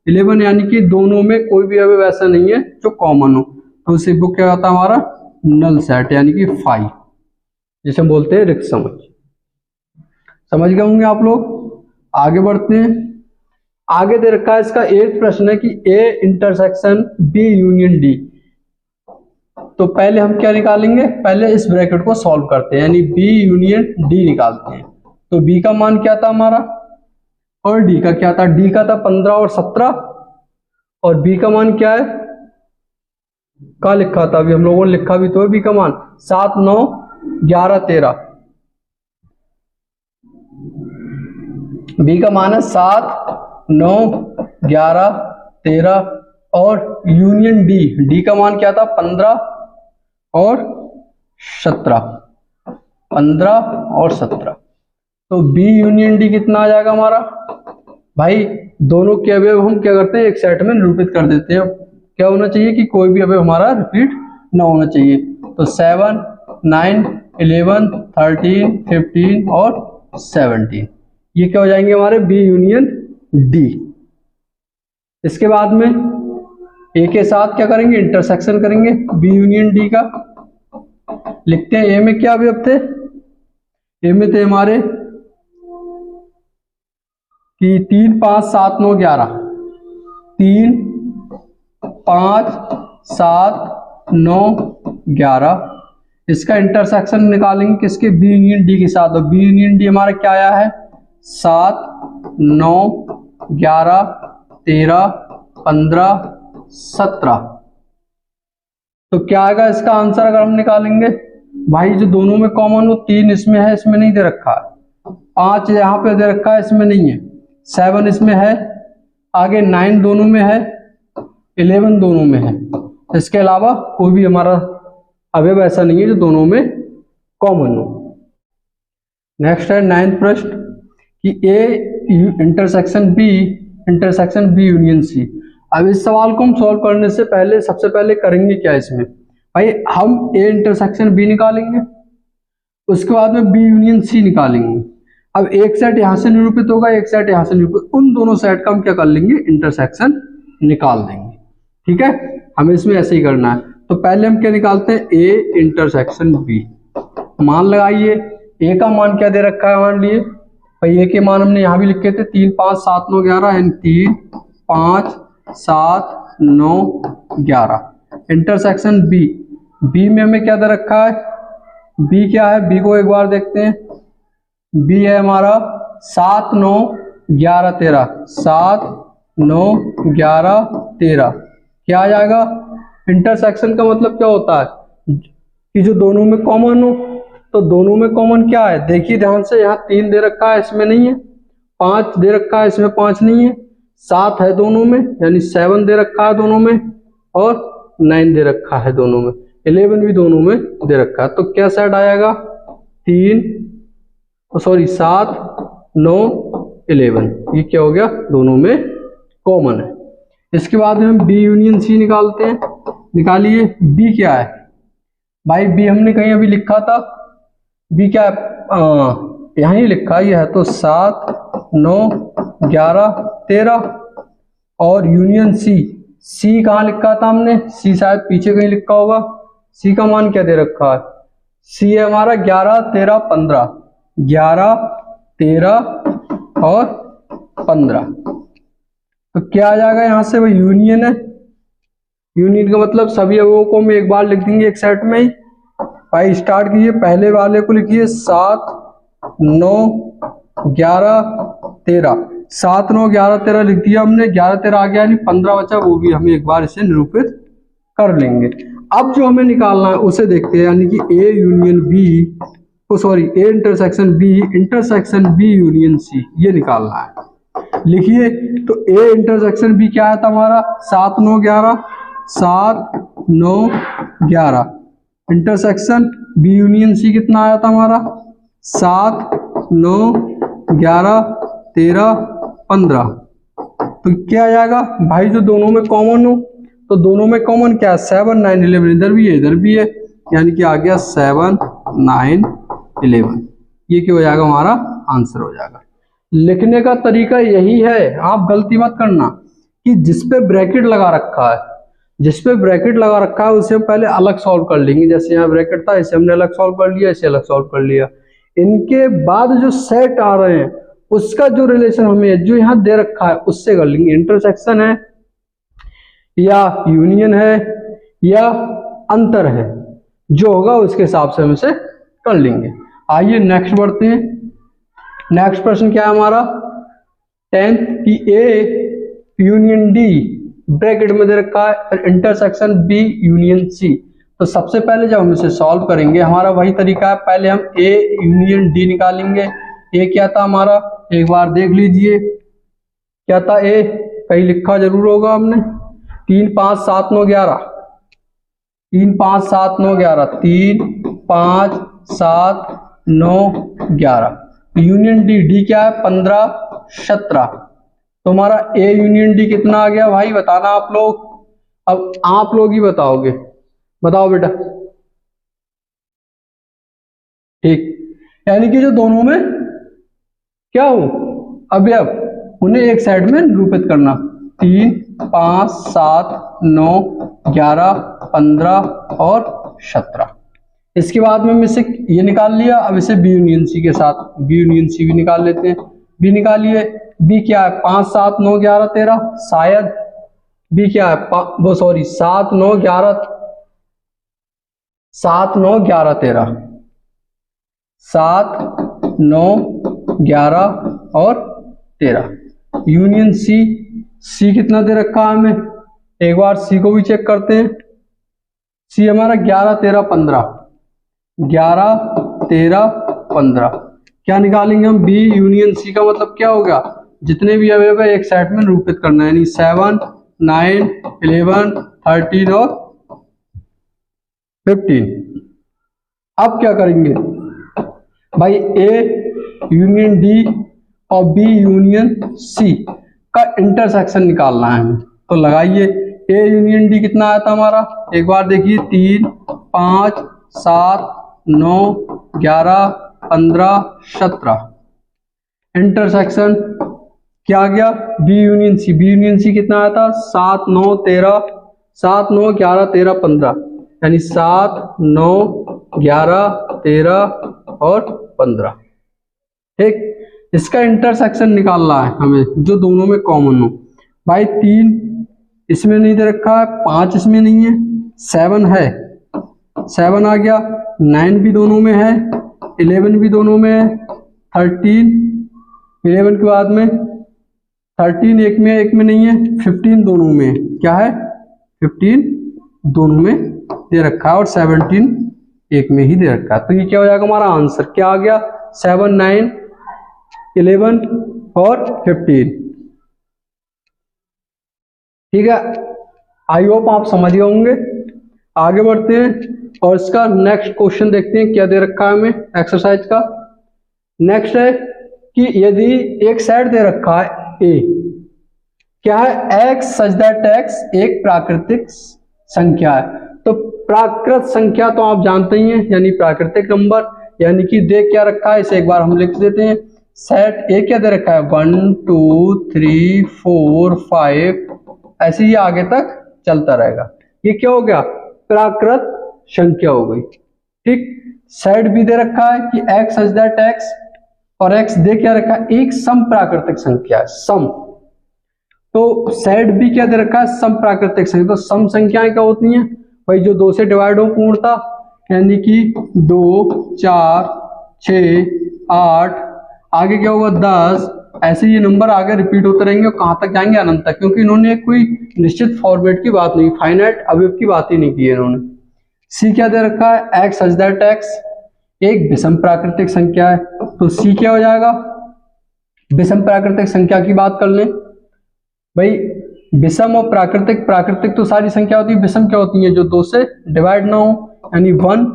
11, यानी कि दोनों में कोई भी अवयव ऐसा नहीं है जो कॉमन हो, तो उसे बुक क्या होता है हमारा नल सेट, यानी कि 5, जिसे हम बोलते हैं रिक्त समुच्चय। समझ गए होंगे आप लोग। आगे बढ़ते हैं। आगे दे रखा है इसका 8th प्रश्न है कि A intersection B union D. तो पहले हम क्या निकालेंगे, पहले इस ब्रैकेट को सॉल्व करते हैं, यानी बी यूनियन डी निकालते हैं। तो बी का मान क्या था हमारा और डी का क्या था, डी का था 15 और 17, और बी का मान क्या है, का लिखा था अभी हम लोगों ने, लिखा भी तो है बी का मान 7 9 11 13, बी का मान है 7 9 11 13, और यूनियन डी, डी का मान क्या था 15 और 17, 15 और 17, तो बी यूनियन डी कितना आ जाएगा हमारा भाई, दोनों के अवयव हम क्या करते हैं एक सेट में निरूपित कर देते हैं। क्या होना चाहिए कि कोई भी अवयव हमारा रिपीट ना होना चाहिए, तो 7 9 11 13 15 और 17, ये क्या हो जाएंगे हमारे बी यूनियन डी। इसके बाद में ए के साथ क्या करेंगे, इंटरसेक्शन करेंगे बी यूनियन डी का। लिखते हैं ए में क्या अवयव थे, ए में थे हमारे कि 3 5 7 9 11, 3 5 7 9 11, इसका इंटरसेक्शन निकालेंगे किसके, बी यूनियन डी के साथ, और बी यूनियन डी हमारा क्या आया है 7 9 11 13 15 17, तो क्या आएगा इसका आंसर अगर हम निकालेंगे भाई, जो दोनों में कॉमन हो 3 इसमें है, इसमें नहीं दे रखा है, 5 यहाँ पे दे रखा है, इसमें नहीं है, 7 इसमें है, आगे 9 दोनों में है, 11 दोनों में है, इसके अलावा कोई भी हमारा अवयव ऐसा नहीं है जो दोनों में कॉमन हो। नेक्स्ट है 9th प्रश्न कि A intersection B union C. अब इस सवाल को हम सॉल्व करने से पहले सबसे पहले करेंगे क्या, इसमें भाई हम ए इंटरसेक्शन बी निकालेंगे, उसके बाद में बी यूनियन सी निकालेंगे। अब एक सेट यहां से निरूपित होगा, एक सेट यहां से निरूपित, उन दोनों सेट का हम क्या कर लेंगे, इंटरसेक्शन निकाल देंगे। ठीक है, हमें इसमें ऐसे ही करना है। तो पहले हम क्या निकालते हैं, ए इंटरसेक्शन बी। मान लगाइए, ए का मान क्या दे रखा है, मान लिए भाई ए के मान हमने यहां भी लिखे थे 3 5 7 9 11, 3 5 7 9 11। इंटरसेक्शन बी, बी में हमें क्या दे रखा है, बी क्या है, बी को एक बार देखते हैं, बी है हमारा 7 9 11 13, 7 9 11 13, क्या आ जाएगा, इंटरसेक्शन का मतलब क्या होता है कि जो दोनों में कॉमन हो, तो दोनों में कॉमन क्या है, देखिए ध्यान से, यहाँ 3 दे रखा है, इसमें नहीं है, 5 दे रखा है, इसमें 5 नहीं है, 7 है दोनों में, यानी 7 दे रखा है दोनों में, और 9 दे रखा है दोनों में, 11 भी दोनों में दे रखा है। तो क्या सेट आएगा, 7 9 11, ये क्या हो गया, दोनों में कॉमन है। इसके बाद हम बी यूनियन सी निकालते हैं। निकालिए, बी क्या है भाई, बी हमने कहीं अभी लिखा था, बी क्या है, यहाँ ही लिखा ही है, तो 7 9 11 13, और यूनियन सी, सी कहाँ लिखा था हमने, सी शायद पीछे कहीं लिखा होगा, सी का मान क्या दे रखा है, सी है हमारा 11 13 15, 11 13 और 15, तो क्या आ जाएगा यहाँ से, भाई यूनियन है, यूनियन का मतलब सभी अवयवों को हम एक बार लिख देंगे एक सेट में ही। भाई स्टार्ट कीजिए, पहले वाले को लिखिए 7 9 11 13, 7 9 11 13 लिख दिया हमने, 11 13 आ गया, यानी 15 बचा, वो भी हम एक बार इसे निरूपित कर लेंगे। अब जो हमें निकालना है उसे देखते हैं, यानी कि A union B, A intersection B union C, ये निकालना है। लिखिए, तो ए इंटरसेक्शन बी क्या है हमारा, 7 9 11, 7 9 11, इंटरसेक्शन बी यूनियन सी कितना आया था हमारा, 7 9 11 13 15, तो क्या आ जाएगा भाई, जो दोनों में कॉमन हो, तो दोनों में कॉमन क्या है, 7 9 11, इधर भी है इधर भी है, यानी कि आ गया 7 9 11, ये क्या हो जाएगा, हमारा आंसर हो जाएगा। लिखने का तरीका यही है, आप गलती मत करना कि जिस पे ब्रैकेट लगा रखा है, जिस पे ब्रैकेट लगा रखा है उसे हम पहले अलग सॉल्व कर लेंगे। जैसे यहाँ ब्रैकेट था, इसे हमने अलग सॉल्व कर लिया, इसे अलग सॉल्व कर लिया। इनके बाद जो सेट आ रहे हैं उसका जो रिलेशन हमें जो यहाँ दे रखा है उससे कर लेंगे। इंटरसेक्शन है या यूनियन है या अंतर है, जो होगा उसके हिसाब से हम इसे कर लेंगे। आइए नेक्स्ट बढ़ते हैं। नेक्स्ट प्रश्न क्या है हमारा, टेंथ की ए यूनियन डी ब्रैकेट में दे रखा है, इंटरसेक्शन बी यूनियन सी। तो सबसे पहले जब हम इसे सॉल्व करेंगे हमारा वही तरीका है, पहले हम ए यूनियन डी निकालेंगे। ए क्या था हमारा, एक बार देख लीजिए क्या था। ए कहीं लिखा जरूर होगा हमने, 3 5 7 9 11, 3 5 7 9 11, 3 5 7 9 11। यूनियन डी, डी क्या है 15 17। तो हमारा ए यूनियन डी कितना आ गया भाई, बताना आप लोग। अब आप लोग ही बताओगे, बताओ बेटा। ठीक, यानी कि जो दोनों में क्या हो अवयव, उन्हें एक साइड में निरूपित करना। 3 5 7 9 11 15 और 17। इसके बाद में इसे ये निकाल लिया, अब इसे बी यूनियन सी के साथ बी यूनियन सी भी निकाल लेते हैं। बी निकालिए, बी क्या है 5 7 9 11 13, शायद बी क्या है 7 9 11 7 9 11 13, 7 9 11 और 13। यूनियन सी, सी कितना दे रखा है हमें, एक बार सी को भी चेक करते हैं। सी हमारा 11 13 15, 11 13 15। क्या निकालेंगे हम, बी यूनियन सी का मतलब क्या होगा, जितने भी अवयव है एक सेट में निरूपित करना है, यानी 7 9 11 13 और 15। अब क्या करेंगे भाई, ए यूनियन डी और बी यूनियन सी का इंटरसेक्शन निकालना है हमें। तो लगाइए, ए यूनियन डी कितना आया था हमारा, एक बार देखिए 3 5 7 9 11 15 17। इंटरसेक्शन क्या आ गया, B union C. B union C कितना आया था 7 9 13, 7 9 11 13 15, यानी 7 9 11 13 और 15। ठीक, इसका इंटरसेक्शन निकालना है हमें जो दोनों में कॉमन हो। भाई 3 इसमें नहीं दे रखा है, 5 इसमें नहीं है, 7 है, 7 आ गया, 9 भी दोनों में है, 11 भी दोनों में है, 13 11 के बाद में 13 एक में, एक में नहीं है, 15 दोनों में, क्या है 15 दोनों में दे रखा है और 17 एक में ही दे रखा है। तो ये क्या हो जाएगा हमारा आंसर, क्या आ गया 7 9 11 और 15। ठीक है, आई होप आप समझ गए होंगे। आगे बढ़ते हैं और इसका नेक्स्ट क्वेश्चन देखते हैं क्या दे रखा है हमें एक्सरसाइज का। नेक्स्ट है कि यदि एक सेट दे रखा है ए, क्या है x सच दैट x एक प्राकृतिक संख्या है। तो प्राकृत संख्या तो आप जानते ही हैं, यानी प्राकृतिक नंबर, यानी कि दे क्या रखा है इसे एक बार हम लिख देते हैं। सेट ए क्या दे रखा है 1 2 3 4 5, ऐसे ही आगे तक चलता रहेगा। ये क्या हो गया, प्राकृत संख्या हो गई। ठीक, सेट बी दे रखा है कि x सच दैट x, और x दे क्या रखा है एक सम प्राकृतिक संख्या है, सम। तो सेट बी क्या दे रखा है सम प्राकृतिक संख्या। तो सम संख्याएं क्या होती हैं भाई, जो 2 से डिवाइड हो पूर्णता, यानी कि 2 4 6 8, आगे क्या होगा 10, ऐसे ये नंबर आगे रिपीट होते रहेंगे और कहां तक जाएंगे अनंत तक, क्योंकि इन्होंने कोई निश्चित फॉर्मेट की बात नहीं, फाइनाइट अवयव की बात ही नहीं की है इन्होंने। सी क्या दे रखा है x सच दैट x एक विषम प्राकृतिक संख्या है। तो सी क्या हो जाएगा, विषम प्राकृतिक संख्या की बात कर लें भाई, विषम और प्राकृतिक, प्राकृतिक तो सारी संख्या होती है, विषम क्या होती है जो 2 से डिवाइड ना हो, यानी 1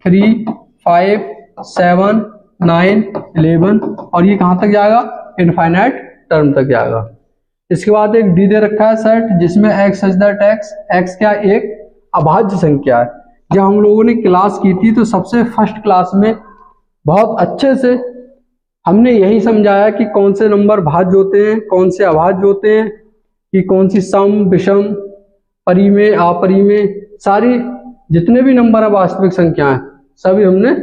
3 5 7 9 11, और ये कहां तक जाएगा इनफाइनाइट टर्म तक जाएगा। इसके बाद एक डी दे रखा है सेट जिसमें x सच दैट x क्या एक अभाज्य संख्या है। जब हम लोगों ने क्लास की थी तो सबसे फर्स्ट क्लास में बहुत अच्छे से हमने यही समझाया कि कौन से नंबर भाज्य होते हैं, कौन से अभाज्य होते हैं, कि कौन सी सम विषम परिमेय अपरिमेय, सारी जितने भी नंबर है वास्तविक संख्याएं सभी हमने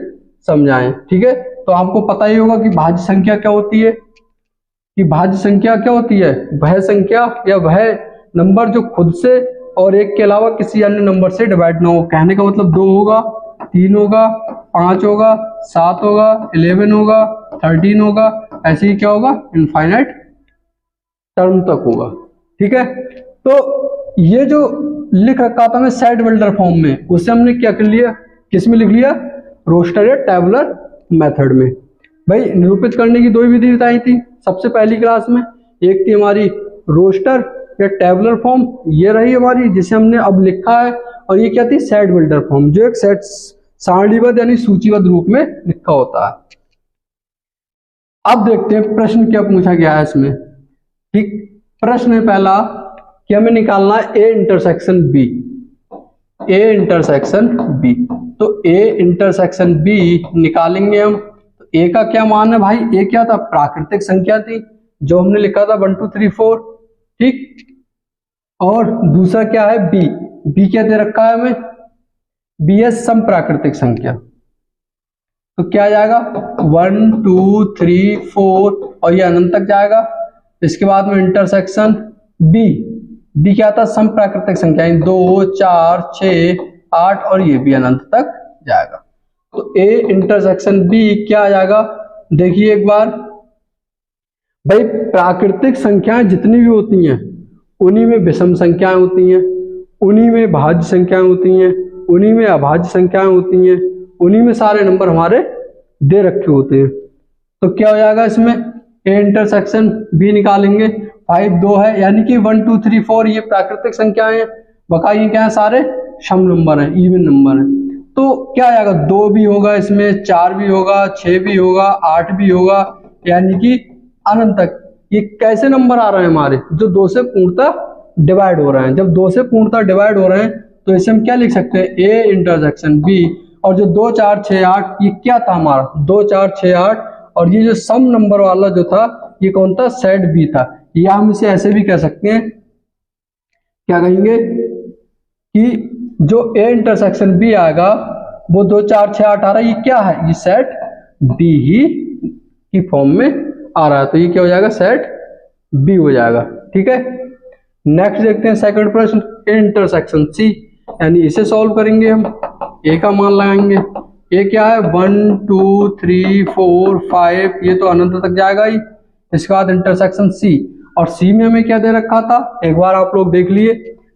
समझाए। ठीक है, तो आपको पता ही होगा कि भाज्य संख्या क्या होती है, कि भाज्य संख्या क्या होती है वह संख्या या वह नंबर जो खुद से और एक के अलावा किसी अन्य नंबर से डिवाइड ना हो। कहने का मतलब 2 होगा, 3 होगा, 5 होगा, 7 होगा, 11 होगा, 13 होगा, ऐसे ही क्या होगा इनफाइनाइट टर्म तक होगा। ठीक है, तो ये जो लिख रखा था मैं सेट वेल्डर फॉर्म में, उसे हमने क्या कर लिया, किस में लिख लिया, रोस्टर या टेबुलर मेथड में। भाई निरूपित करने की दो ही विधि बताई थी सबसे पहली क्लास में, एक थी हमारी रोस्टर या टेबुलर फॉर्म, ये रही हमारी जिसे हमने अब लिखा है, और ये क्या थी, सेट वेल्डर फॉर्म, जो एक सेट सारणीबद्ध यानी सूचीबद्ध रूप में लिखा होता है। अब देखते हैं प्रश्न क्या पूछा गया है इसमें। ठीक, प्रश्न है पहला कि हमें निकालना है A intersection B, A intersection B. तो ए इंटरसेक्शन बी निकालेंगे हम। तो ए का क्या मान है भाई, ए क्या था, प्राकृतिक संख्या थी जो हमने लिखा था 1 2 3 4। ठीक, और दूसरा क्या है बी, बी क्या दे रखा है हमें, बी है सम प्राकृतिक संख्या। तो क्या जाएगा 1 2 3 4 और ये अनंत तक जाएगा। इसके बाद में इंटरसेक्शन बी, बी क्या था, सम प्राकृतिक संख्या 2 4 6 8 और ये भी अनंत तक जाएगा। तो ए इंटरसेक्शन बी क्या आ जाएगा, देखिए एक बार भाई, प्राकृतिक संख्याएं जितनी भी होती हैं उन्हीं में विषम संख्याएं होती हैं, उन्हीं में भाज्य संख्याएं होती हैं, उन्हीं में अभाज्य संख्याएं होती हैं, उन्हीं में सारे नंबर हमारे दे रखे होते हैं। तो क्या हो जाएगा इसमें, ए इंटरसेक्शन बी निकालेंगे। 5 2 है यानी कि 1 2 3 4 ये प्राकृतिक संख्याएं हैं, बकाई क्या है, सारे सम नंबर हैं, इवन नंबर हैं। तो क्या आ जाएगा, 2 भी होगा इसमें, 4 भी होगा, 6 भी होगा, 8 भी होगा, यानी कि अनंत तक। ये कैसे नंबर आ रहे हैं हमारे, जो 2 से पूर्णतः डिवाइड हो रहे हैं। जब 2 से पूर्णतः डिवाइड हो रहे हैं तो इसे हम क्या लिख सकते हैं, ए इंटरसेक्शन बी। और जो 2 4 6 8 ये क्या था हमारा, 2 4 6 8, और ये जो सम नंबर वाला जो था ये कौन था, सेट बी था। या हम इसे ऐसे भी कह सकते हैं, क्या कहेंगे कि जो ए इंटरसेक्शन बी आएगा वो 2 4 6 8 आ रहा है, ये क्या है, ये सेट बी ही की फॉर्म में आ रहा है। तो ये क्या हो जाएगा, सेट बी हो जाएगा। ठीक है, नेक्स्ट देखते हैं सेकंड प्रश्न, ए इंटरसेक्शन सी, यानी इसे सॉल्व करेंगे हम। ए का मान लगाएंगे, ए क्या है 1 2 3 4 5, ये तो अनंत तक जाएगा ही। इसके बाद इंटरसेक्शन सी, और सी में हमें क्या दे रखा था, एक बार आप लोग देख लिए,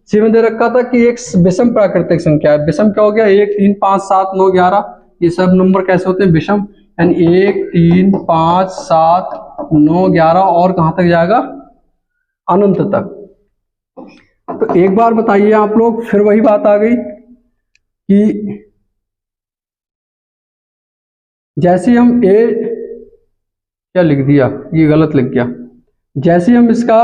सी में दे रखा था कि एक विषम प्राकृतिक संख्या है। विषम क्या हो गया, 1 3 5 7 9 11, ये सब नंबर कैसे होते हैं, विषम, यानी 1 3 5 7 9 11 और कहां तक जाएगा, अनंत तक। तो एक बार बताइए आप लोग, फिर वही बात आ गई कि जैसे हम ए, क्या लिख दिया, ये गलत लिख गया, जैसे हम इसका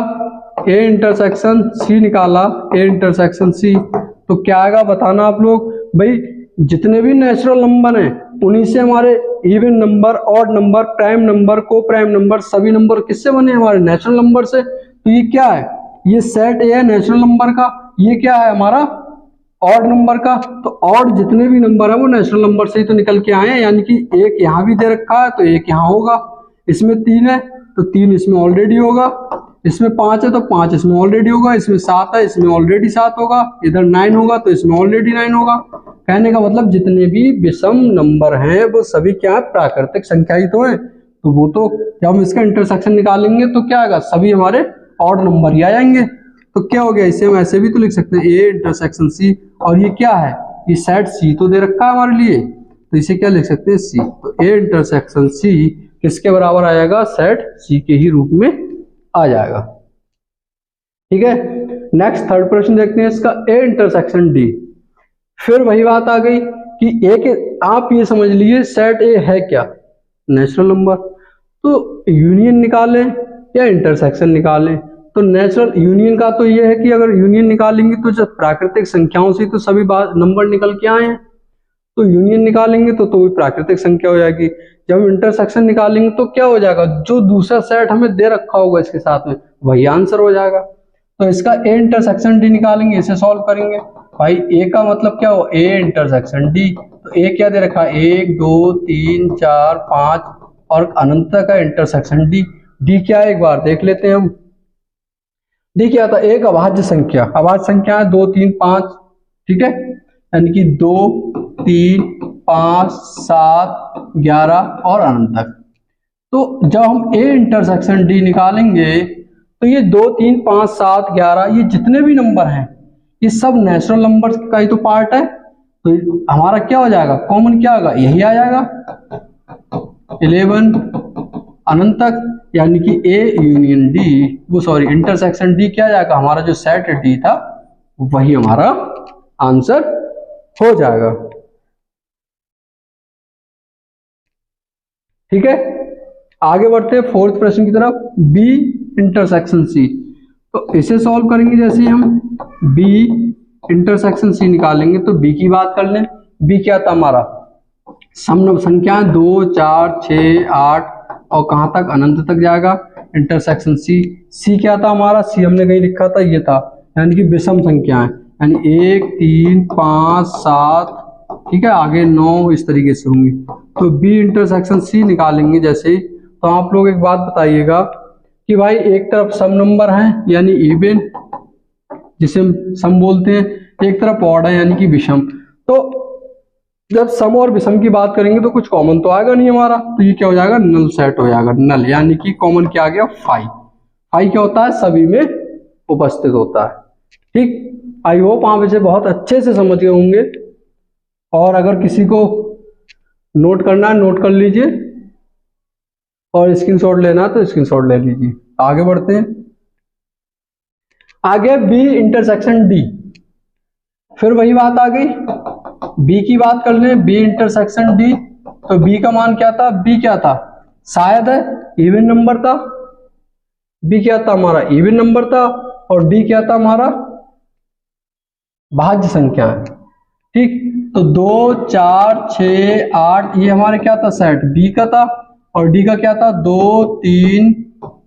ए इंटरसेक्शन सी निकाला, ए इंटरसेक्शन सी, तो क्या आएगा बताना आप लोग। भाई जितने भी नेचुरल नंबर हैं उन्हीं से हमारे even number, odd number, prime number, को प्राइम नंबर, सभी नंबर किससे बने, हमारे नेचुरल नंबर से। तो ये क्या है, ये सेट ए है नेचुरल नंबर का, ये क्या है हमारा ऑड नंबर का। तो ऑड जितने भी नंबर है वो नेचुरल नंबर से ही तो निकल के आए हैं, यानी कि एक यहाँ भी दे रखा है तो एक यहाँ होगा, इसमें 3 है तो 3 इसमें ऑलरेडी होगा, इसमें 5 है तो 5 इसमें ऑलरेडी होगा, इसमें 7 है इसमें ऑलरेडी 7 होगा, इधर 9 होगा तो इसमें ऑलरेडी 9 होगा। कहने का मतलब जितने भी विषम नंबर हैं वो सभी क्या है, प्राकृतिक संख्या ही तो है। तो वो तो जब हम इसका इंटरसेक्शन निकालेंगे तो क्या आएगा, सभी हमारे ऑड नंबर ही आ जाएंगे। तो क्या हो गया, इसे हम ऐसे भी तो लिख सकते हैं ए इंटरसेक्शन सी, और ये क्या है, ये सेट सी तो दे रखा है हमारे लिए, तो इसे क्या लिख सकते हैं, सी। तो ए इंटरसेक्शन सी किसके बराबर आ जाएगा, सेट सी के ही रूप में आ जाएगा। ठीक है, नेक्स्ट थर्ड प्रश्न देखते हैं इसका, ए इंटरसेक्शन डी। फिर वही बात आ गई कि ए के, आप ये समझ लीजिए सेट ए है क्या, नेचुरल नंबर। तो यूनियन निकालें या इंटरसेक्शन निकालें। तो नेचुरल यूनियन का तो ये है कि अगर यूनियन निकालेंगे तो जब प्राकृतिक संख्याओं से तो सभी नंबर निकल के आए हैं, तो यूनियन निकालेंगे तो भी प्राकृतिक संख्या हो जाएगी। जब हम इंटरसेक्शन निकालेंगे तो क्या हो जाएगा, जो दूसरा सेट हमें दे रखा होगा इसके साथ में वही आंसर हो जाएगा। तो इसका ए इंटरसेक्शन डी निकालेंगे, इसे सॉल्व करेंगे। भाई ए का मतलब क्या हो, ए इंटरसेक्शन डी। तो ए क्या दे रखा है, 1 2 3 4 5 और अनंत का इंटरसेक्शन डी। डी क्या है एक बार देख लेते हैं हम। डी क्या था, एक अभाज्य संख्या, अभाज्य संख्या है 2 3 5, ठीक है, यानी कि 2 3 5 7 11 और अनंत तक। तो जब हम ए इंटरसेक्शन डी निकालेंगे तो ये 2, 3, 5, 7, 11 ये जितने भी नंबर हैं ये सब नेचुरल नंबर का ही तो पार्ट है। तो हमारा क्या हो जाएगा, कॉमन क्या होगा, यही आ जाएगा 11 अनंत तक, यानी कि ए यूनियन डी, वो सॉरी इंटरसेक्शन डी क्या जाएगा, हमारा जो सेट डी था वही हमारा आंसर हो जाएगा। ठीक है, आगे बढ़ते हैं फोर्थ प्रश्न की तरफ, बी इंटरसेक्शन सी। तो इसे सॉल्व करेंगे, जैसे हम बी इंटरसेक्शन सी निकालेंगे तो बी की बात कर लें। बी क्या था हमारा, सम संख्या 2, 4, 6, 8 और कहां तक, अनंत तक जाएगा। इंटरसेक्शन सी, सी क्या था हमारा, सी हमने कहीं लिखा था, ये था, यानी कि विषम संख्याएं, यानी 1, 3, 5, 7, ठीक है, आगे 9 इस तरीके से होंगी। तो बी इंटरसेक्शन सी निकालेंगे जैसे, तो आप लोग एक बात बताइएगा कि भाई एक तरफ सम नंबर है यानी इवन, जिसे हम सम बोलते हैं, एक तरफ ऑड है यानी कि विषम। तो जब सम और विषम की बात करेंगे तो कुछ कॉमन तो आएगा नहीं हमारा, तो ये क्या हो जाएगा, नल सेट हो जाएगा, नल, यानी कि कॉमन क्या आ गया, 5। 5 क्या होता है, सभी में उपस्थित होता है। ठीक, आई होप आप इसे बहुत अच्छे से समझ गए होंगे, और अगर किसी को नोट करना है नोट कर लीजिए, और स्क्रीनशॉट लेना है तो स्क्रीनशॉट ले लीजिए। आगे बढ़ते हैं, आगे बी इंटरसेक्शन डी, फिर वही बात आ गई, बी की बात कर लें, बी इंटरसेक्शन डी। तो बी का मान क्या था, बी क्या था, शायद है इवन नंबर था, बी क्या था हमारा, इवन नंबर था, और डी क्या था हमारा, भाज्य संख्या है। ठीक, तो 2, 4, 6, 8 ये हमारे क्या था, सेट बी का था, और डी का क्या था, 2, 3,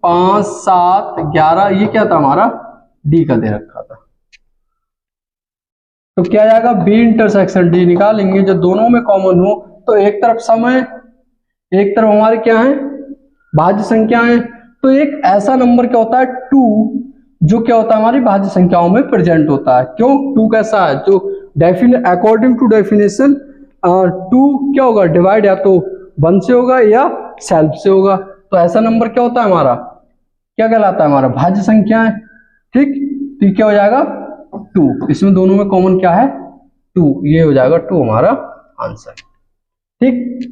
5, 7, 11 ये क्या था हमारा, डी का दे रखा था। तो क्या जाएगा, बी इंटरसेक्शन डी निकालेंगे, जो दोनों में कॉमन हो, तो एक तरफ सम है, एक तरफ हमारे क्या है, भाज्य संख्या है। तो एक ऐसा नंबर क्या होता है 2, जो क्या होता है हमारी भाज्य संख्याओं में प्रेजेंट होता है। क्यों, 2 कैसा है, जो अकॉर्डिंग टू डेफिनेशन 2 क्या होगा, डिवाइड या तो 1 से होगा या सेल्फ से होगा। तो ऐसा नंबर क्या होता है हमारा, क्या कहलाता है, हमारा भाज्य संख्या है। ठीक, तो क्या हो जाएगा 2, इसमें दोनों में कॉमन क्या है 2, ये हो जाएगा 2 हमारा आंसर। ठीक,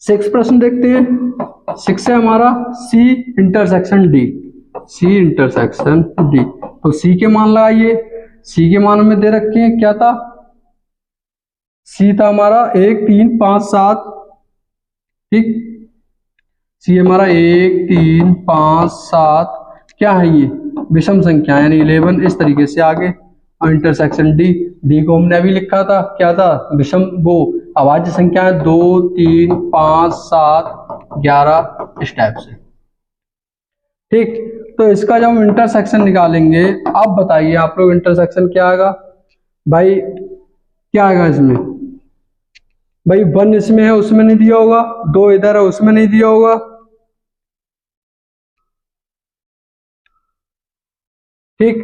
6 प्रश्न देखते हैं। 6 है हमारा C intersection D, C intersection D. तो सी के मान लगाइए, सी के मान में दे रखे हैं, क्या था, सी था हमारा 1, 3, 5, 7। ठीक, सी हमारा 1, 3, 5, 7 क्या है, ये विषम संख्या यानी 11 इस तरीके से आगे। और इंटरसेक्शन डी, डी को हमने अभी लिखा था, क्या था, विषम, वो अभाज्य संख्या है, 2, 3, 5, 7, 11 इस टाइप से। ठीक, तो इसका जब हम इंटरसेक्शन निकालेंगे, अब बताइए आप लोग इंटरसेक्शन क्या आएगा भाई, क्या आएगा इसमें भाई, 1 इसमें है उसमें नहीं दिया होगा, 2 इधर है उसमें नहीं दिया होगा। ठीक,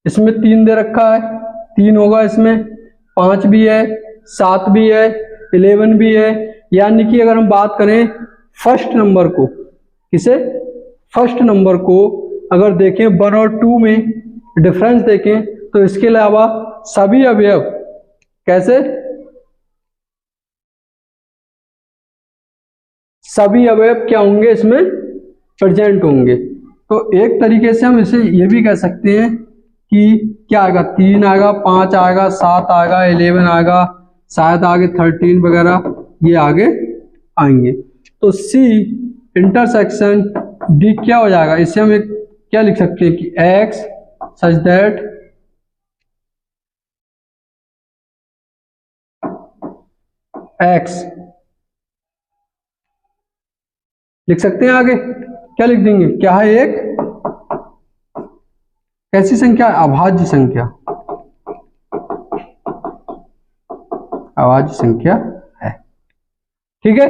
इसमें 3 दे रखा है, 3 होगा इसमें, 5 भी है, 7 भी है, 11 भी है। यानी कि अगर हम बात करें फर्स्ट नंबर को, किसे, फर्स्ट नंबर को अगर देखें 1 और 2 में डिफरेंस देखें, तो इसके अलावा सभी अवयव कैसे, सभी अवयव क्या होंगे इसमें प्रेजेंट होंगे। तो एक तरीके से हम इसे ये भी कह सकते हैं कि क्या आएगा, 3 आएगा, 5 आएगा, 7 आएगा, 11 आएगा, शायद आगे 13 वगैरह ये आगे आएंगे। तो सी इंटरसेक्शन डी क्या हो जाएगा, इसे हम एक क्या लिख सकते हैं कि एक्स सच दैट एक्स लिख सकते हैं। आगे क्या लिख देंगे, क्या है, एक कैसी संख्या, अभाज्य संख्या, अभाज्य संख्या है। ठीक है,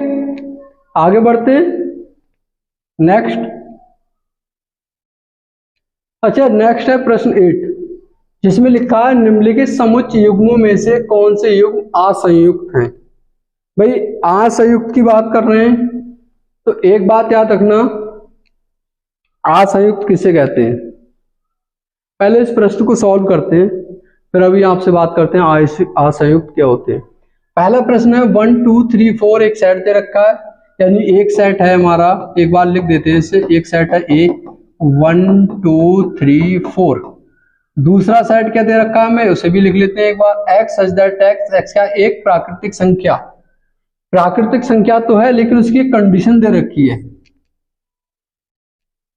आगे बढ़ते हैं नेक्स्ट। अच्छा, नेक्स्ट है प्रश्न 8, जिसमें लिखा है निम्नलिखित समुच्चय युग्मों में से कौन से युग्म असंयुक्त हैं। भाई असंयुक्त की बात कर रहे हैं, तो एक बात याद रखना, असंयुक्त किसे कहते हैं। पहले इस प्रश्न को सॉल्व करते हैं, फिर अभी आपसे बात करते हैं असंयुक्त क्या होते हैं। पहला प्रश्न है 1 2 3 4 एक सेट दे रखा है, यानी एक सेट है हमारा, एक बार लिख देते हैं इसे, एक सेट है ए 1 2 3 4। दूसरा सेट क्या दे रखा है हमें, उसे भी लिख लेते हैं एक बार, x सच दैट x क्या एक प्राकृतिक संख्या। प्राकृतिक संख्या तो है लेकिन उसकी एक कंडीशन दे रखी है।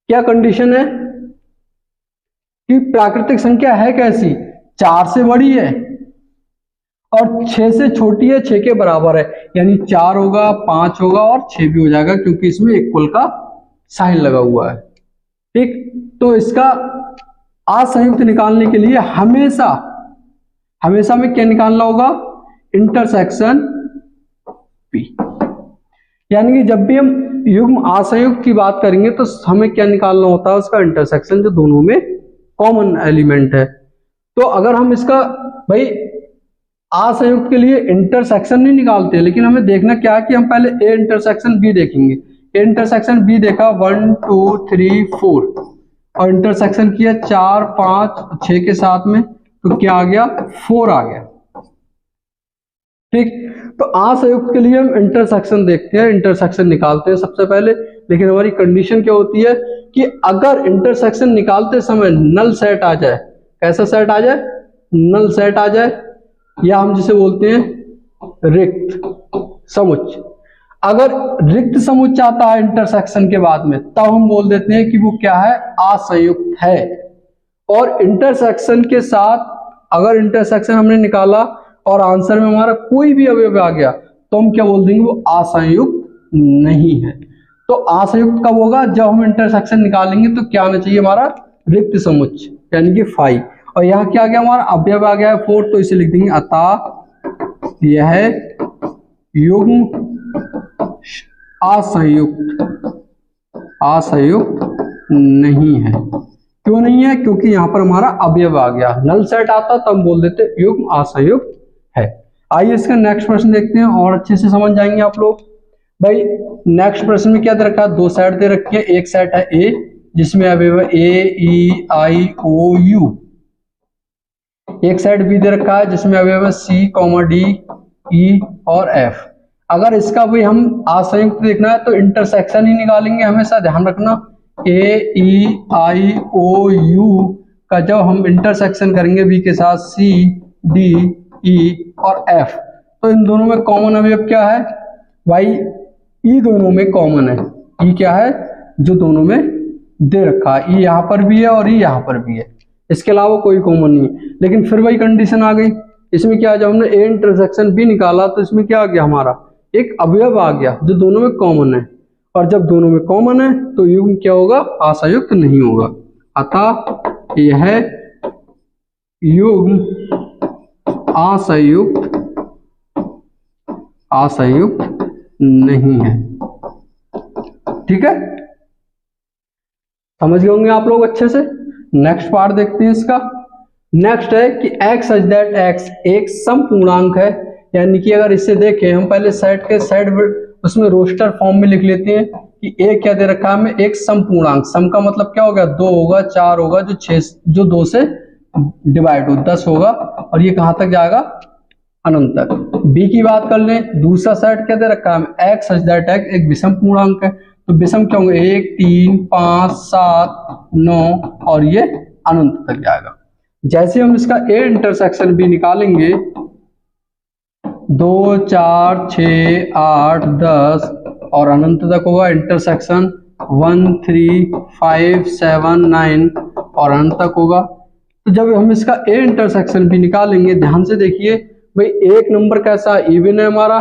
क्या कंडीशन है कि प्राकृतिक संख्या है कैसी, 4 से बड़ी है और 6 से छोटी है, 6 के बराबर है, यानी 4 होगा, 5 होगा और 6 भी हो जाएगा क्योंकि इसमें इक्वल का साइन लगा हुआ है। ठीक, तो इसका असंयुक्त निकालने के लिए हमेशा में क्या निकालना होगा, इंटरसेक्शन P। यानी कि जब भी हम युग्म असंयुक्त की बात करेंगे तो हमें क्या निकालना होता है, उसका इंटरसेक्शन जो दोनों में कॉमन एलिमेंट है। तो अगर हम इसका भाई असंयुक्त के लिए इंटरसेक्शन नहीं निकालते, लेकिन हमें देखना क्या है कि हम पहले ए इंटरसेक्शन बी देखेंगे। ए इंटरसेक्शन बी देखा 1 2 3 4 और इंटरसेक्शन किया 4 5 6 के साथ में, तो क्या आ गया, 4 आ गया। ठीक, तो असंयुक्त के लिए हम इंटरसेक्शन देखते हैं, इंटरसेक्शन निकालते हैं सबसे पहले, लेकिन हमारी कंडीशन क्या होती है कि अगर इंटरसेक्शन निकालते समय नल सेट आ जाए। कैसा सेट आ जाए, नल सेट आ जाए, या हम जिसे बोलते हैं रिक्त समुच्चय। अगर रिक्त समुच्चय आता है इंटरसेक्शन के बाद में, तब हम बोल देते हैं कि वो क्या है, असंयुक्त है। और इंटरसेक्शन के साथ अगर इंटरसेक्शन हमने निकाला और आंसर में हमारा कोई भी अवयव आ गया, तो हम क्या बोल देंगे, वो असंयुक्त नहीं है। तो असंयुक्त कब होगा, जब हम इंटरसेक्शन निकालेंगे तो क्या आना चाहिए हमारा, रिक्त समुच्चय यानी कि 5। और यहाँ क्या आ गया, हमारा अवयव आ गया है 4, तो इसे लिख देंगे अतः यह युग्म असंयुक्त नहीं है। क्यों नहीं है, क्योंकि यहाँ पर हमारा अवयव आ गया। नल सेट आता तो हम बोल देते युग्म असंयुक्त है। आइए इसका नेक्स्ट प्रश्न देखते हैं और अच्छे से समझ जाएंगे आप लोग। भाई नेक्स्ट प्रश्न में क्या दे रखा है, दो सेट दे रखी है। एक सेट है ए जिसमें अवयव ए ई आई ओ यू, एक सेट बी दे रखा है जिसमें अवयव है सी डी ई और एफ। अगर इसका भी हम असंयुक्त देखना है तो इंटरसेक्शन ही निकालेंगे, हमेशा ध्यान रखना। ए ई आई ओ यू का जब हम इंटरसेक्शन करेंगे बी के साथ सी डी ई और एफ, तो इन दोनों में कॉमन अवयव क्या है भाई, ई दोनों में कॉमन है। ई क्या है, जो दोनों में दे रखा है, ई यहाँ पर भी है और ई यहाँ पर भी है, इसके अलावा कोई कॉमन नहीं है। लेकिन फिर वही कंडीशन आ गई, इसमें क्या, जब हमने ए इंटरसेक्शन बी निकाला तो इसमें क्या आ गया, हमारा एक अवयव आ गया जो दोनों में कॉमन है। और जब दोनों में कॉमन है तो युग्म क्या होगा, असंयुक्त नहीं होगा। अतः यह युग्म असंयुक्त नहीं है। ठीक है, समझ गए होंगे आप लोग अच्छे से। नेक्स्ट पार्ट देखते हैं इसका। नेक्स्ट है कि x सच दैट x एक समपूर्णांक है, यानी कि अगर इसे देखें हम पहले सेट के सेट उसमें रोस्टर फॉर्म में लिख लेते हैं कि a क्या दे रखा है हमें, एक समपूर्णांक। सम का मतलब क्या होगा, 2 होगा, 4 होगा, जो 2 से डिवाइड हो 10 होगा, और ये कहां तक जाएगा, अनंत तक। b की बात कर लें, दूसरा सेट क्या दे रखा है हमें, x सच दैट x एक विषम पूर्णांक है, तो विषम क्या होंगे, 1 3 5 7 9 और ये अनंत तक जाएगा। जैसे हम इसका a इंटरसेक्शन भी निकालेंगे, 2 4 6 8 10 और अनंत तक होगा। इंटरसेक्शन 1 3 5 7 9 और अनंत तक होगा। तो जब हम इसका a इंटरसेक्शन भी निकालेंगे, ध्यान से देखिए भाई, एक नंबर कैसा है, इवन है हमारा,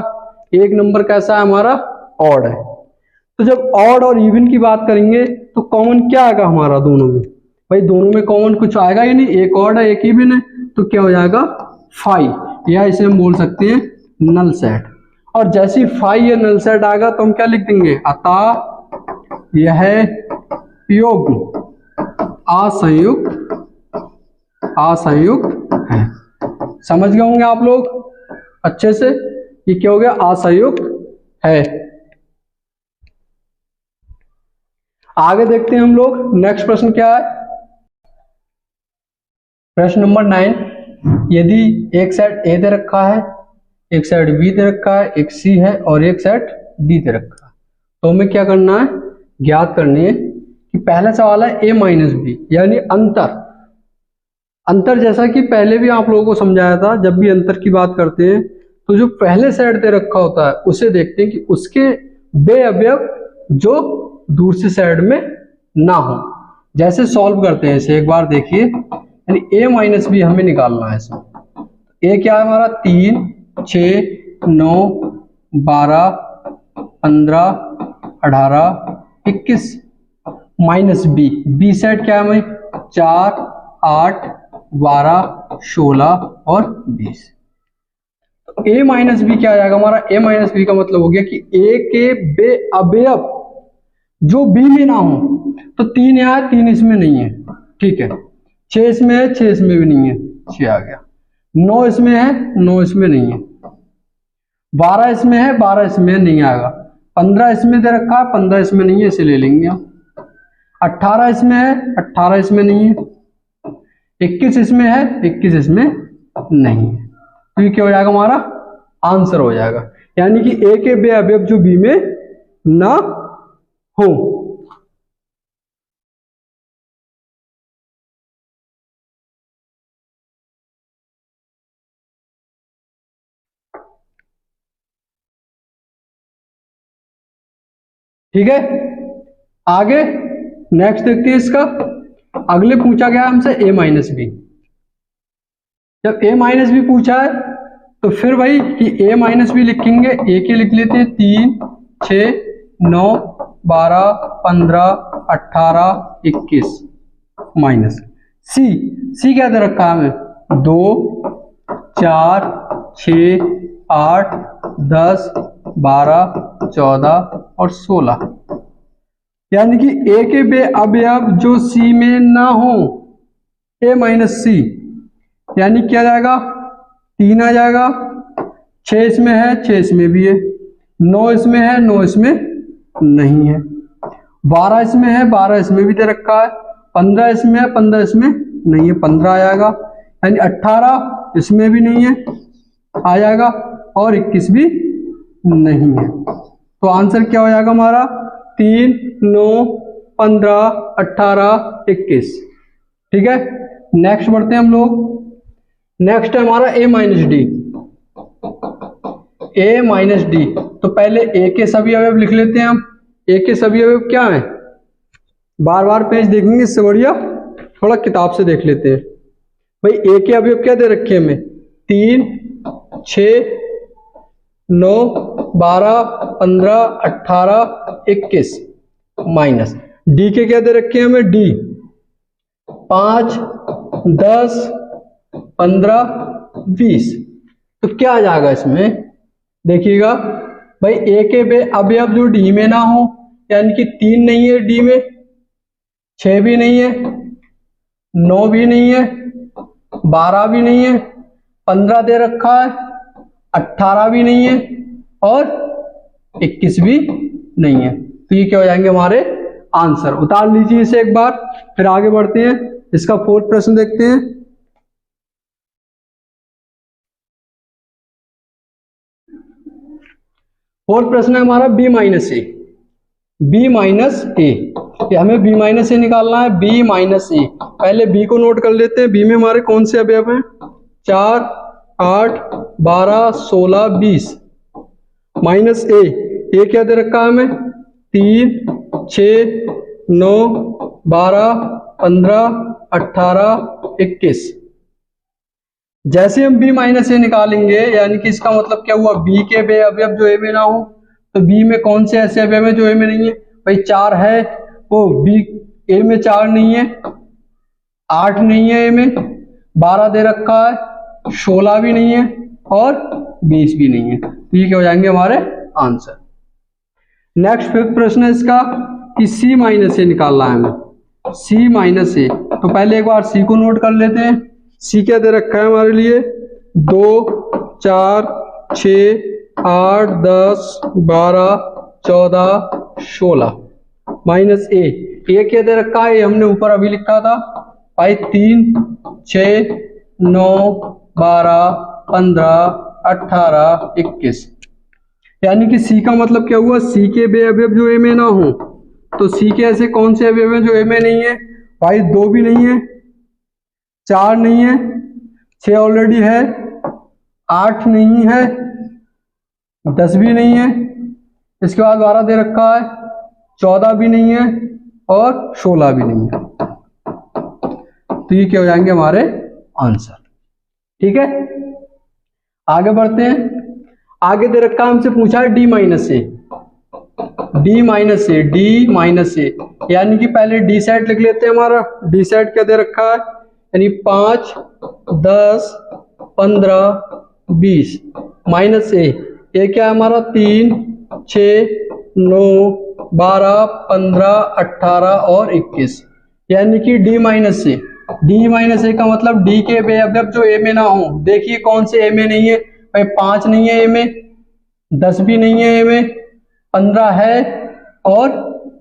एक नंबर कैसा है हमारा, ऑड है। तो जब ऑड और इवन की बात करेंगे तो कॉमन क्या आएगा हमारा दोनों में, भाई दोनों में कॉमन कुछ आएगा ही नहीं, एक ऑड है एक इवन है, तो क्या हो जाएगा 5, या इसे हम बोल सकते हैं नल सेट। और जैसे ही 5 या नल सेट आएगा तो हम क्या लिख देंगे, अतः यह युग्म असंयुक्त है। समझ गए होंगे आप लोग अच्छे से, ये क्या हो गया, असंयुक्त है। आगे देखते हैं हम लोग नेक्स्ट प्रश्न क्या है। प्रश्न नंबर 9, यदि एक सेट ए दे रखा है, एक सेट बी दे रखा है, एक सी है और एक सेट डी दे रखा है, तो हमें क्या करना है, ज्ञात करनी है कि पहला सवाल है ए माइनस बी यानी अंतर जैसा कि पहले भी आप लोगों को समझाया था, जब भी अंतर की बात करते हैं तो जो पहले सेट दे रखा होता है उसे देखते हैं कि उसके बे अवयव जो दूसरे सेट में ना हो। जैसे सॉल्व करते हैं इसे, एक बार देखिए, यानी ए माइनस बी हमें निकालना है इसमें। ए क्या है हमारा, 3, 6, 9, 12, 15, 18, 21 माइनस बी सेट क्या है हमें, 4, 8, 12, 16 और 20। ए माइनस बी क्या आ जाएगा हमारा, ए माइनस बी का मतलब हो गया कि ए के बे अवयव जो बी में ना हो, तो 3 यहाँ है, 3 इसमें नहीं है, ठीक है। 6 इसमें है, 6 इसमें भी नहीं है, 6 आ गया। 9 इसमें है, 9 इसमें नहीं है। 12 इसमें है, 12 इसमें नहीं आएगा। 15 इसमें दे रखा है, 15 इसमें नहीं है, इसे ले लेंगे हम। 18 इसमें है, 18 इसमें नहीं है। 21 इसमें है, 21 इसमें नहीं है। तो ये क्या हो जाएगा, हमारा आंसर हो जाएगा, यानी कि ए के बे अवयव जो बी में ना हो। ठीक है, आगे नेक्स्ट देखते हैं इसका। अगले पूछा गया हमसे ए माइनस बी। जब ए माइनस बी पूछा है तो फिर भाई कि ए माइनस बी लिखेंगे, ए के लिख लेते हैं 3, 6, 9, 12, 15, 18, 21 माइनस सी क्या दे रखा है हमें, 2, 4, 6, 8, 10, 12, 14 और 16, यानी कि ए के बे अवयव जो सी में ना हो, ए माइनस सी, यानी क्या जाएगा, 3 आ जाएगा। 6 इसमें है, 6 इसमें भी है। 9 इसमें है, 9 इसमें नहीं है। 12 इसमें है, 12 इसमें भी दे रखा है। 15 इसमें है, 15 इसमें नहीं है, 15 आ जाएगा। यानी 18 इसमें भी नहीं है, आ जाएगा। और 21 भी नहीं है। तो आंसर क्या हो जाएगा हमारा, 3, 9, 15, 18, 21। ठीक है, नेक्स्ट बढ़ते हैं हम लोग। नेक्स्ट है हमारा ए माइनस डी। ए माइनस डी, तो पहले ए के सभी अवयव लिख लेते हैं हम। ए के सभी अवयव क्या हैं, बार बार पेज देखेंगे इससे बढ़िया थोड़ा किताब से देख लेते हैं। भाई ए के अवयव क्या दे रखे हमें, 3, 6, 9, 12, 15, 18, 21 माइनस डी के क्या दे रखे हैं हमें, डी 5, 10, 15, 20। तो क्या आ जाएगा इसमें, देखिएगा भाई ए के बे अवयव जो डी में ना हो, यानी कि 3 नहीं है डी में, 6 भी नहीं है, 9 भी नहीं है, 12 भी नहीं है, 15 दे रखा है, 18 भी नहीं है और 21 भी नहीं है। तो ये क्या हो जाएंगे हमारे आंसर। उतार लीजिए इसे एक बार, फिर आगे बढ़ते हैं। इसका 4th प्रश्न देखते हैं। फोर्थ प्रश्न है हमारा बी माइनस ए। बी माइनस ए, हमें बी माइनस ए निकालना है। बी माइनस ए, पहले बी को नोट कर लेते हैं। बी में हमारे कौन से अवयव हैं, 4, 8, 12, 16, 20 माइनस ए क्या दे रखा है हमें, 3, 6, 9, 12, 15, 18, 21। जैसे हम b माइनस ए निकालेंगे, यानी कि इसका मतलब क्या हुआ, b के बे अवयव जो a में ना हो, तो b में कौन से ऐसे अवयव है जो a में नहीं है, भाई 4 है, वो b a में 4 नहीं है, 8 नहीं है a में, 12 दे रखा है, 16 भी नहीं है और 20 भी नहीं है। तो ये क्या हो जाएंगे हमारे आंसर। नेक्स्ट 5th प्रश्न है इसका कि c माइनस ए निकालना है हमें। c माइनस ए, तो पहले एक बार c को नोट कर लेते हैं। सी क्या दे रखा है हमारे लिए, 2, 4, 6, 8, 10, 12, 14, 16 माइनस ए क्या दे रखा है, हमने ऊपर अभी लिखा था भाई 3, 6, 9, 12, 15, 18, 21। यानी कि सी का मतलब क्या हुआ, सी के बे अवयव जो ए में ना हो। तो सी के ऐसे कौन से अवयव हैं जो ए में नहीं है भाई, 2 भी नहीं है, 4 नहीं है, 6 ऑलरेडी है, 8 नहीं है, 10 भी नहीं है, इसके बाद 12 दे रखा है, 14 भी नहीं है और 16 भी नहीं है। तो ये क्या हो जाएंगे हमारे आंसर। ठीक है, आगे बढ़ते हैं। आगे दे रखा हमसे पूछा है डी माइनस ए, डी माइनस ए, डी माइनस ए, यानी कि पहले डी सेट लिख लेते हैं। हमारा डी सेट क्या दे रखा है, यानी 5, 10, 15, 20 माइनस ए क्या है हमारा 3, 6, 9, 12, 15, 18 और 21। यानी कि डी माइनस ए, डी माइनस ए का मतलब डी के बे अवयव जो ए में ना हो। देखिए कौन से ए में नहीं है भाई, 5 नहीं है ए में, 10 भी नहीं है ए में, 15 है और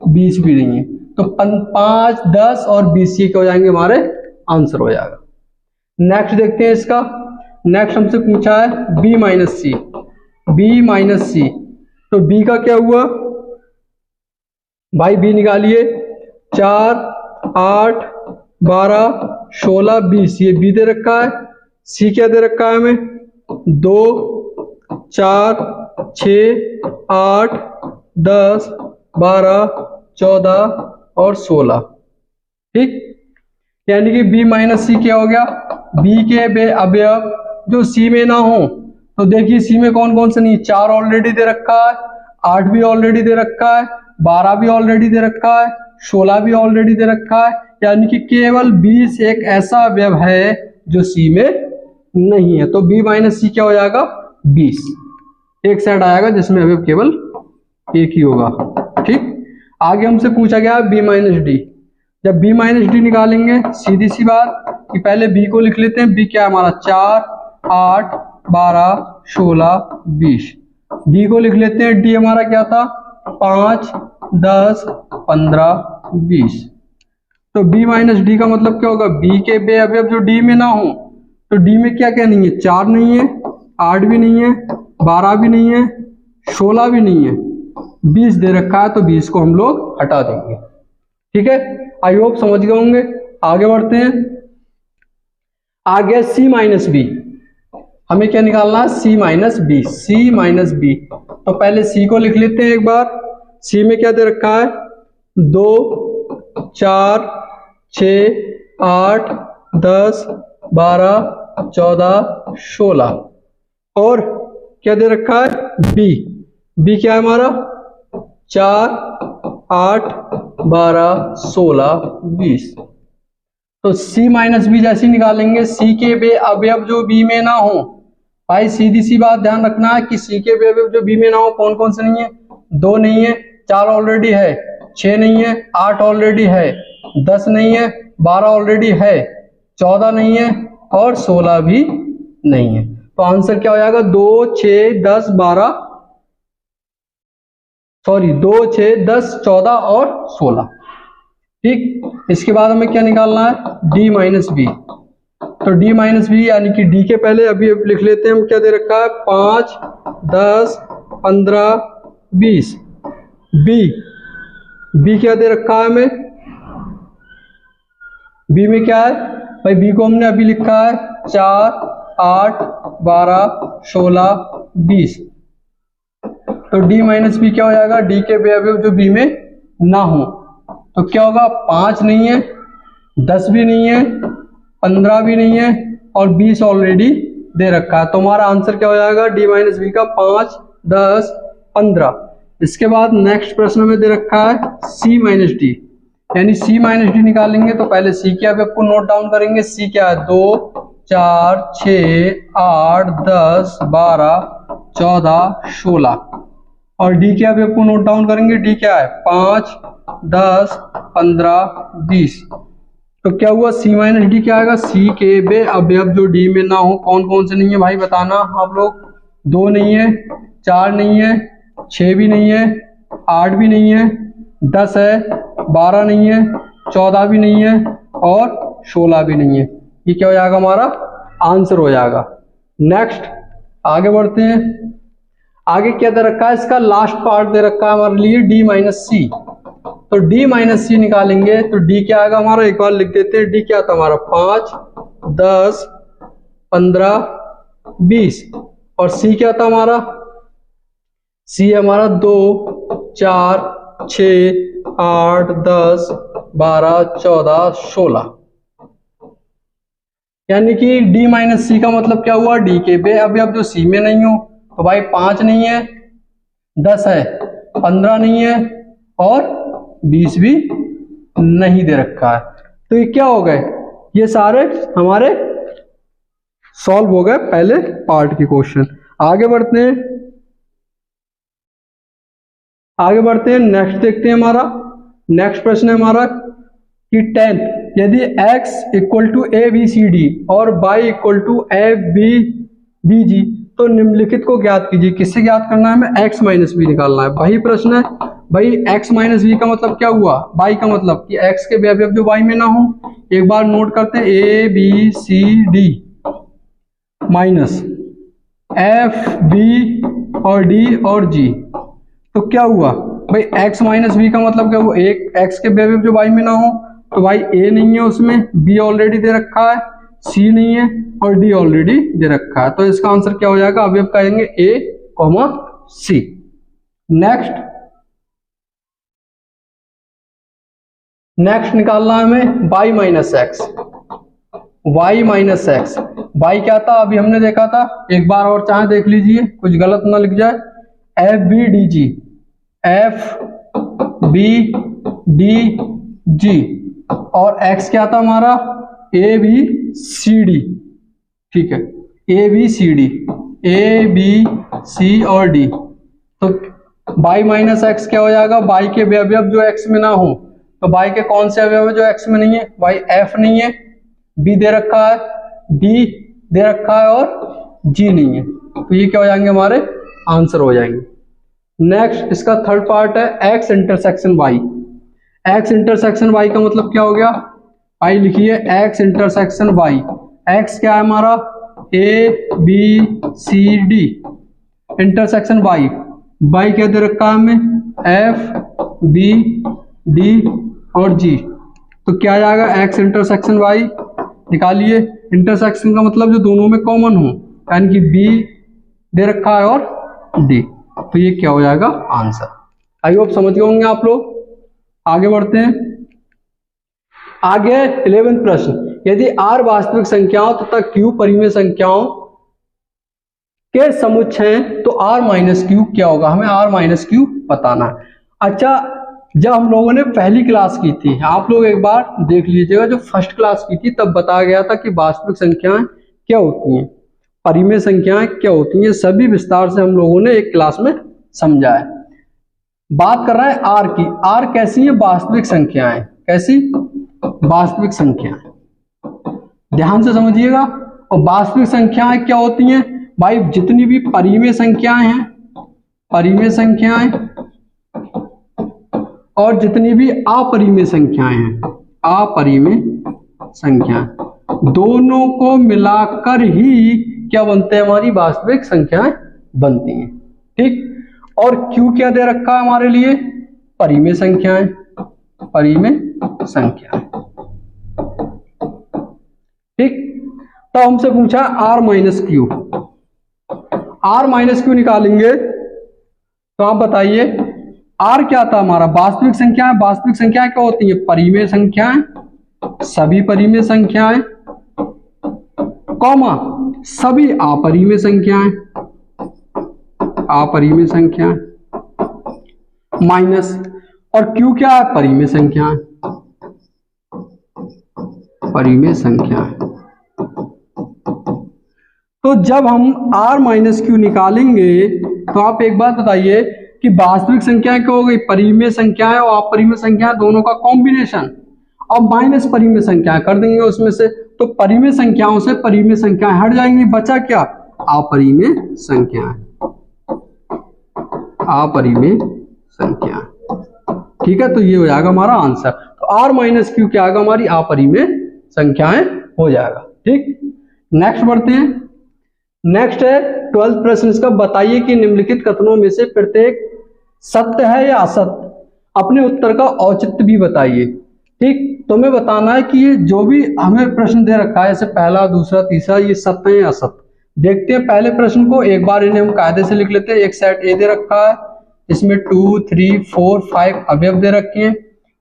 20 भी नहीं है। तो 5, 10 और 20 ये क्या हो जाएंगे हमारे आंसर हो जाएगा। नेक्स्ट देखते हैं इसका। नेक्स्ट हमसे पूछा है बी माइनस सी, बी माइनस सी। तो बी का क्या हुआ भाई, बी निकालिए 4, 8, 12, 16, 20 ये बी दे रखा है। सी क्या दे रखा है हमें, 2, 4, 6, 8, 10, 12, 14 और 16। ठीक, यानी कि बी माइनस सी क्या हो गया, बी के बे अवयव जो सी में ना हो। तो देखिए सी में कौन कौन से नहीं, 4 ऑलरेडी दे रखा है, 8 भी ऑलरेडी दे रखा है, 12 भी ऑलरेडी दे रखा है, 16 भी ऑलरेडी दे रखा है। यानी कि केवल 20 एक ऐसा अवयव है जो सी में नहीं है। तो बी माइनस सी क्या हो जाएगा, 20 एक सेट आएगा जिसमें अवयव केवल एक ही होगा। ठीक, आगे हमसे पूछा गया बी माइनस डी। जब बी माइनस डी निकालेंगे सीधी सी बात कि पहले बी को लिख लेते हैं। बी क्या है हमारा 4, 8, 12, 16, 20। डी को लिख लेते हैं। डी हमारा क्या था 5, 10, 15, 20। तो बी माइनस डी का मतलब क्या होगा, बी के बे अवयव जो डी में ना हो। तो डी में क्या क्या नहीं है, 4 नहीं है, 8 भी नहीं है, 12 भी नहीं है, 16 भी नहीं है, 20 दे रखा है। तो 20 को हम लोग हटा देंगे। ठीक है, आई होप समझ गए होंगे। आगे बढ़ते हैं। आगे सी माइनस बी, हमें क्या निकालना है, सी माइनस बी, सी माइनस बी। तो पहले सी को लिख लेते हैं एक बार। सी में क्या दे रखा है, 2, 4, 6, 8, 10, 12, 14, 16 और क्या दे रखा है बी। बी क्या है हमारा 4, 8, 12, 16, 20। तो सी माइनस बी जैसे निकालेंगे, सी के बे अवयव जो बी में ना हो। भाई सीधी सी बात ध्यान रखना है कि सी के बे अवयव जो बी में ना हो कौन कौन से नहीं है, 2 नहीं है, 4 ऑलरेडी है, 6 नहीं है, 8 ऑलरेडी है, 10 नहीं है, 12 ऑलरेडी है, 14 नहीं है और 16 भी नहीं है। तो आंसर क्या हो जाएगा 2, 6, 10, 12 सॉरी 2, 6, 10, 14 और 16। ठीक, इसके बाद हमें क्या निकालना है, डी माइनस बी। तो डी माइनस बी यानी कि डी के पहले अभी लिख लेते हैं हम। क्या दे रखा है 5, 10, 15, 20। बी, बी क्या दे रखा है हमें, बी में क्या है भाई, बी को हमने अभी लिखा है 4, 8, 12, 16, 20। तो डी माइनस बी क्या हो जाएगा, डी के बे अवयव जो बी में ना हो। तो क्या होगा 5 नहीं है, 10 भी नहीं है, 15 भी नहीं है और 20 ऑलरेडी दे रखा है। तो हमारा आंसर क्या हो जाएगा डी माइनस बी का 5, 10, 15। इसके बाद नेक्स्ट प्रश्न में दे रखा है सी माइनस डी, यानी सी माइनस डी निकालेंगे। तो पहले सी के अवयव को नोट डाउन करेंगे। सी क्या है 2, 4, 6, 8, 10, 12, 14, 16 और डी के अवयव को नोट डाउन करेंगे। डी क्या है 5, 10, 15, 20। तो क्या हुआ सी माइनस डी क्या आएगा, सी के बे अवयव जो डी में ना हो कौन कौन से नहीं है भाई बताना आप लोग। 2 नहीं है, 4 नहीं है, 6 भी नहीं है, 8 भी नहीं है, 10 है, 12 नहीं है, 14 भी नहीं है और 16 भी नहीं है। ये क्या हो जाएगा, हमारा आंसर हो जाएगा। नेक्स्ट आगे बढ़ते हैं। आगे क्या दे रखा है, इसका लास्ट पार्ट दे रखा है हमारे लिए डी माइनस सी। तो डी माइनस सी निकालेंगे तो डी क्या आएगा हमारा, एक बार लिख देते हैं। डी क्या था हमारा, 5, 10, 15, 20 और सी क्या था हमारा, सी हमारा 2, 4, 6, 8, 10, 12, 14, 16। यानी कि डी माइनस सी का मतलब क्या हुआ, डी के पे अभी अब जो सी में नहीं हो तो भाई 5 नहीं है, 10 है, 15 नहीं है और 20 भी नहीं दे रखा है। तो ये क्या हो गए, ये सारे हमारे सॉल्व हो गए पहले पार्ट के क्वेश्चन। आगे बढ़ते हैं, आगे बढ़ते हैं। नेक्स्ट देखते हैं। हमारा नेक्स्ट प्रश्न है हमारा कि 10 यदि x equal to A B C D और y equal to A B B G तो निम्नलिखित को ज्ञात कीजिए। किससे ज्ञात करना है, हमें x माइनस बी निकालना है। वही प्रश्न है भाई, x माइनस बी का मतलब क्या हुआ, y का मतलब कि x के अवयव जो y में ना हो। एक बार नोट करते हैं, A B C D minus F B और डी और जी। तो क्या हुआ भाई, x माइनस बी का मतलब क्या हुआ, एक x के अवयव जो y में ना हो तो भाई a नहीं है उसमें, b ऑलरेडी दे रखा है, c नहीं है और d ऑलरेडी दे रखा है। तो इसका आंसर क्या हो जाएगा, अवयव कहेंगे a, c। नेक्स्ट निकालना है हमें y minus x. y minus x, y क्या था अभी हमने देखा था, एक बार और चाहे देख लीजिए, कुछ गलत ना लिख जाए। F B D G, F B D G और x क्या था हमारा, ए बी सी डी। ठीक है, A B C D, A B C और डी। तो y माइनस एक्स क्या हो जाएगा, y के अवयव जो x में ना हो तो y के कौन से अवयव जो x में नहीं है, भाई f नहीं है, b दे रखा है, d दे रखा है और g नहीं है। तो ये क्या हो जाएंगे, हमारे आंसर हो जाएंगे। नेक्स्ट इसका थर्ड पार्ट है x intersection y। x intersection y का मतलब क्या हो गया, आई लिखिए x इंटरसेक्शन y। x क्या है हमारा, a b c d intersection y, y क्या दे रखा है हमें, f b d और g। तो क्या आ जाएगा, x इंटरसेक्शन y निकालिए। इंटरसेक्शन का मतलब जो दोनों में कॉमन हो, यानी कि b दे रखा है और d। तो ये क्या हो जाएगा, आंसर। आई होप समझ गए होंगे आप लोग। आगे बढ़ते हैं। आगे 11वां प्रश्न, यदि r वास्तविक संख्याओं तथा q परिमेय संख्याओं के समुच्चय हैं तो r माइनस क्यू क्या होगा, हमें r माइनस क्यू बताना है। अच्छा, जब हम लोगों ने पहली क्लास की थी, आप लोग एक बार देख लीजिएगा, जो फर्स्ट क्लास की थी तब बताया गया था कि वास्तविक संख्याएं क्या होती हैं, परिमेय संख्याएं क्या होती हैं, सभी विस्तार से हम लोगों ने एक क्लास में समझा है। बात कर रहे हैं आर की। आर कैसी है, वास्तविक संख्याएं। कैसी, वास्तविक संख्याएं। ध्यान से समझिएगा। और वास्तविक संख्याएं क्या होती हैं भाई, जितनी भी परिमेय संख्याएं हैं, परिमेय संख्याएं और जितनी भी अपरिमेय संख्याएं हैं, अपरिमेय संख्याएं, दोनों को मिलाकर ही क्या बनते हैं, हमारी वास्तविक संख्याएं बनती हैं। ठीक, और Q क्या दे रखा है हमारे लिए, परिमेय संख्याएं, परिमेय संख्याएं। ठीक, तो हमसे पूछा R minus Q. R minus Q निकालेंगे तो आप बताइए R क्या था हमारा, वास्तविक संख्याएं। वास्तविक संख्याएं क्या होती है, परिमेय संख्याएं, सभी परिमेय संख्याएं, कॉमा सभी अपरिमेय संख्याएं, अपरिमेय संख्याएं, माइनस, और Q क्या है, परिमेय संख्याएं, परिमेय संख्याएं। तो जब हम R माइनस क्यू निकालेंगे तो आप एक बात बताइए कि वास्तविक संख्याएं क्या हो गई, परिमेय संख्याएं और अपरिमेय संख्याएं दोनों का कॉम्बिनेशन, और माइनस परिमेय संख्याएं कर देंगे उसमें से, तो परिमेय संख्याओं से परिमेय संख्याएं हट जाएंगी, बचा क्या, अपरिमेय संख्याएं, अपरिमेय संख्याएं। ठीक है, तो ये हो जाएगा हमारा आंसर। तो r माइनस क्यू क्या आएगा, हमारी अपरिमेय संख्याएं हो जाएगा। ठीक, नेक्स्ट बढ़ते हैं। नेक्स्ट है 12th प्रश्न इसका, बताइए कि निम्नलिखित कथनों में से प्रत्येक सत्य है या असत्य, अपने उत्तर का औचित्य भी बताइए। ठीक, तो हमें बताना है कि ये जो भी हमें प्रश्न दे रखा है, जैसे पहला, दूसरा, तीसरा, ये सत्य है या असत्य। देखते हैं पहले प्रश्न को, एक बार इन्हें हम कायदे से लिख लेते हैं। एक सेट ए दे रखा है, इसमें 2, 3, 4, 5 अवयव दे रखे हैं।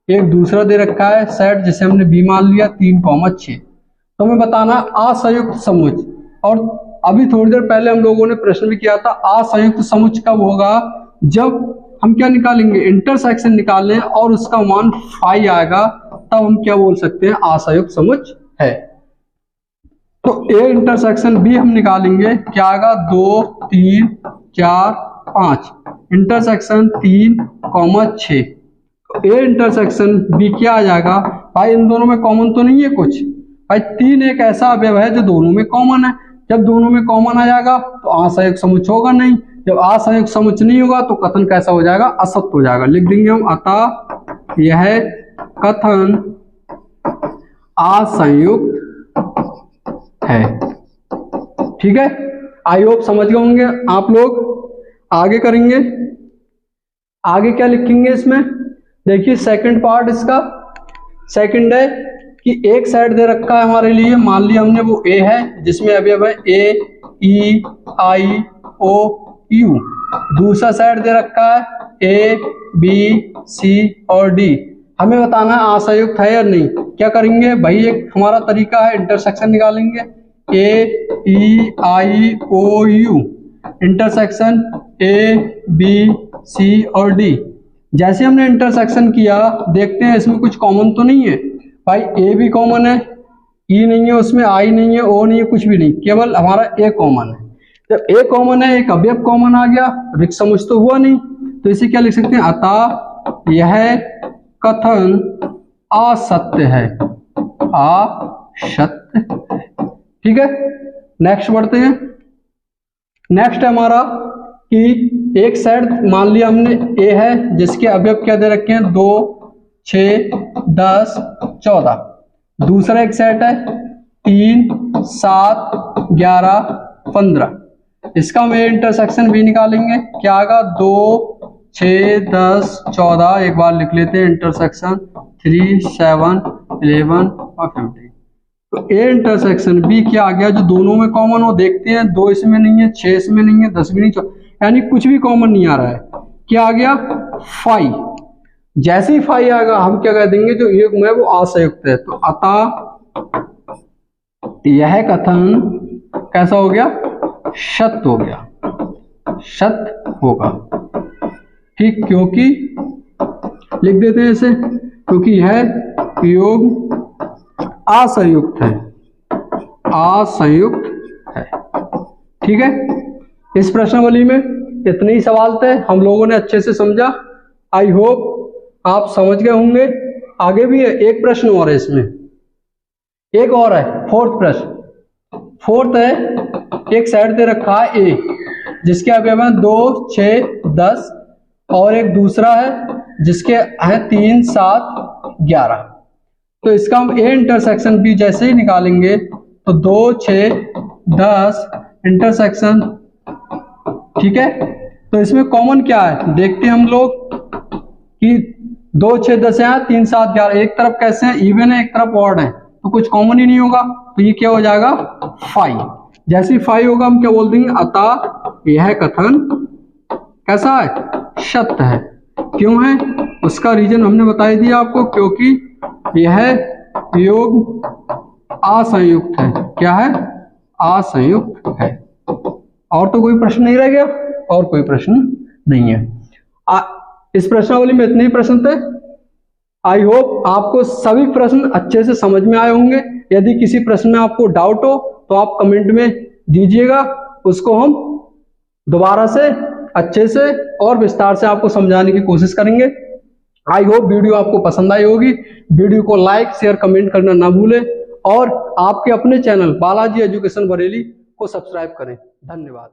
एक दूसरा दे रखा है सेट जिसे हमने बी मान लिया, 3, 6। तो हमें बताना असंयुक्त समुच्चय, और अभी थोड़ी देर पहले हम लोगों ने प्रश्न भी किया था, असंयुक्त समुच्चय कब होगा, जब हम क्या निकालेंगे, इंटरसेक्शन निकाल लें और उसका मान 5 आएगा, तब हम क्या बोल सकते हैं, असंयुक्त समुच्चय है। तो ए इंटरसेक्शन बी हम निकालेंगे, क्या आएगा, 2, 3, 4, 5, इंटरसेक्शन 3, 6। ए इंटरसेक्शन बी क्या आ जाएगा, भाई इन दोनों में कॉमन तो नहीं है कुछ, भाई 3 एक ऐसा अवयव है जो दोनों में कॉमन है। जब दोनों में कॉमन आ जाएगा तो असंयुक्त समुच्चय होगा नहीं, जब असंयुक्त समुच्चय नहीं होगा तो कथन कैसा हो जाएगा, असत्य हो जाएगा। लिख देंगे हम, अतः यह कथन असंयुक्त है। ठीक है, आई होप समझ गए होंगे आप लोग। आगे करेंगे, आगे क्या लिखेंगे इसमें, देखिए सेकंड पार्ट इसका, सेकंड है कि एक सेट दे रखा है हमारे लिए, मान लिया हमने वो ए है, जिसमें अवयव है ए, ई, आई, ओ, यू। दूसरा सेट दे रखा है ए, बी, सी और डी। हमें बताना है असंयुक्त है या नहीं। क्या करेंगे भाई, एक हमारा तरीका है, इंटरसेक्शन निकालेंगे, ए, ई, आई, ओ, you, intersection A, B, C और डी। जैसे हमने इंटरसेक्शन किया, देखते हैं इसमें कुछ कॉमन तो नहीं है। भाई ए भी कॉमन है, ई नहीं है उसमें, आई नहीं है, ओ नहीं है, कुछ भी नहीं, केवल हमारा ए कॉमन है। जब ए कॉमन है, एक अवयव कॉमन आ गया, रिक्त समुच्चय तो हुआ नहीं, तो इसे क्या लिख सकते हैं, अतः यह कथन असत्य है, असत्य है। ठीक है, नेक्स्ट बढ़ते हैं। नेक्स्ट है हमारा कि एक सेट मान लिया हमने ए है, जिसके अवयव क्या दे रखे हैं, 2, 6, 10, 14। दूसरा एक सेट है 3, 7, 11, 15। इसका हम इंटरसेक्शन भी निकालेंगे, क्या आएगा, 2, 6, 10, 14। एक बार लिख लेते हैं, इंटरसेक्शन 3, 7, 11 और 15। तो ए इंटरसेक्शन बी क्या आ गया, जो दोनों में कॉमन हो। देखते हैं, 2 इसमें नहीं है, 6 इसमें नहीं है, 10 भी नहीं, यानी कुछ भी कॉमन नहीं आ रहा है। क्या आ गया, 5। जैसे ही 5 आएगा हम क्या कह देंगे, जो युग्म है वो असंयुक्त है। तो अतः यह कथन कैसा हो गया, सत्य हो गया, सत्य होगा। ठीक, क्योंकि लिख देते हैं इसे, क्योंकि यह योग असंयुक्त है, असंयुक्त है। ठीक है, इस प्रश्नावली में इतने ही सवाल थे, हम लोगों ने अच्छे से समझा। आई होप आप समझ गए होंगे। आगे भी है, एक प्रश्न और है इसमें, एक और है, 4th प्रश्न। 4th है, एक सेट दे रखा है ए, जिसके अवयव हैं 2, 6, 10, और एक दूसरा है जिसके हैं 3, 7, 11। तो इसका हम ए इंटरसेक्शन बी जैसे ही निकालेंगे, तो 2, 6, 10 इंटरसेक्शन। ठीक है, तो इसमें कॉमन क्या है, देखते हैं हम लोग कि 2, 6, 10 है, 3, 7, 11। एक तरफ कैसे है, इवन है, एक तरफ ऑड है, तो कुछ कॉमन ही नहीं होगा, तो ये क्या हो जाएगा, 5। जैसे ही 5 होगा हम क्या बोल देंगे, अतः यह कथन कैसा है, सत्य है। क्यों है, उसका रीजन हमने बता दिया आपको, क्योंकि यह योग असंयुक्त है। क्या है, असंयुक्त है। और तो कोई प्रश्न नहीं रह गया, और कोई प्रश्न नहीं है। इस प्रश्नावली में इतने ही प्रश्न थे। आई होप आपको सभी प्रश्न अच्छे से समझ में आए होंगे। यदि किसी प्रश्न में आपको डाउट हो तो आप कमेंट में दीजिएगा, उसको हम दोबारा से अच्छे से और विस्तार से आपको समझाने की कोशिश करेंगे। आई होप वीडियो आपको पसंद आई होगी। वीडियो को लाइक, शेयर, कमेंट करना ना भूलें, और आपके अपने चैनल बालाजी एजुकेशन बरेली को सब्सक्राइब करें। धन्यवाद।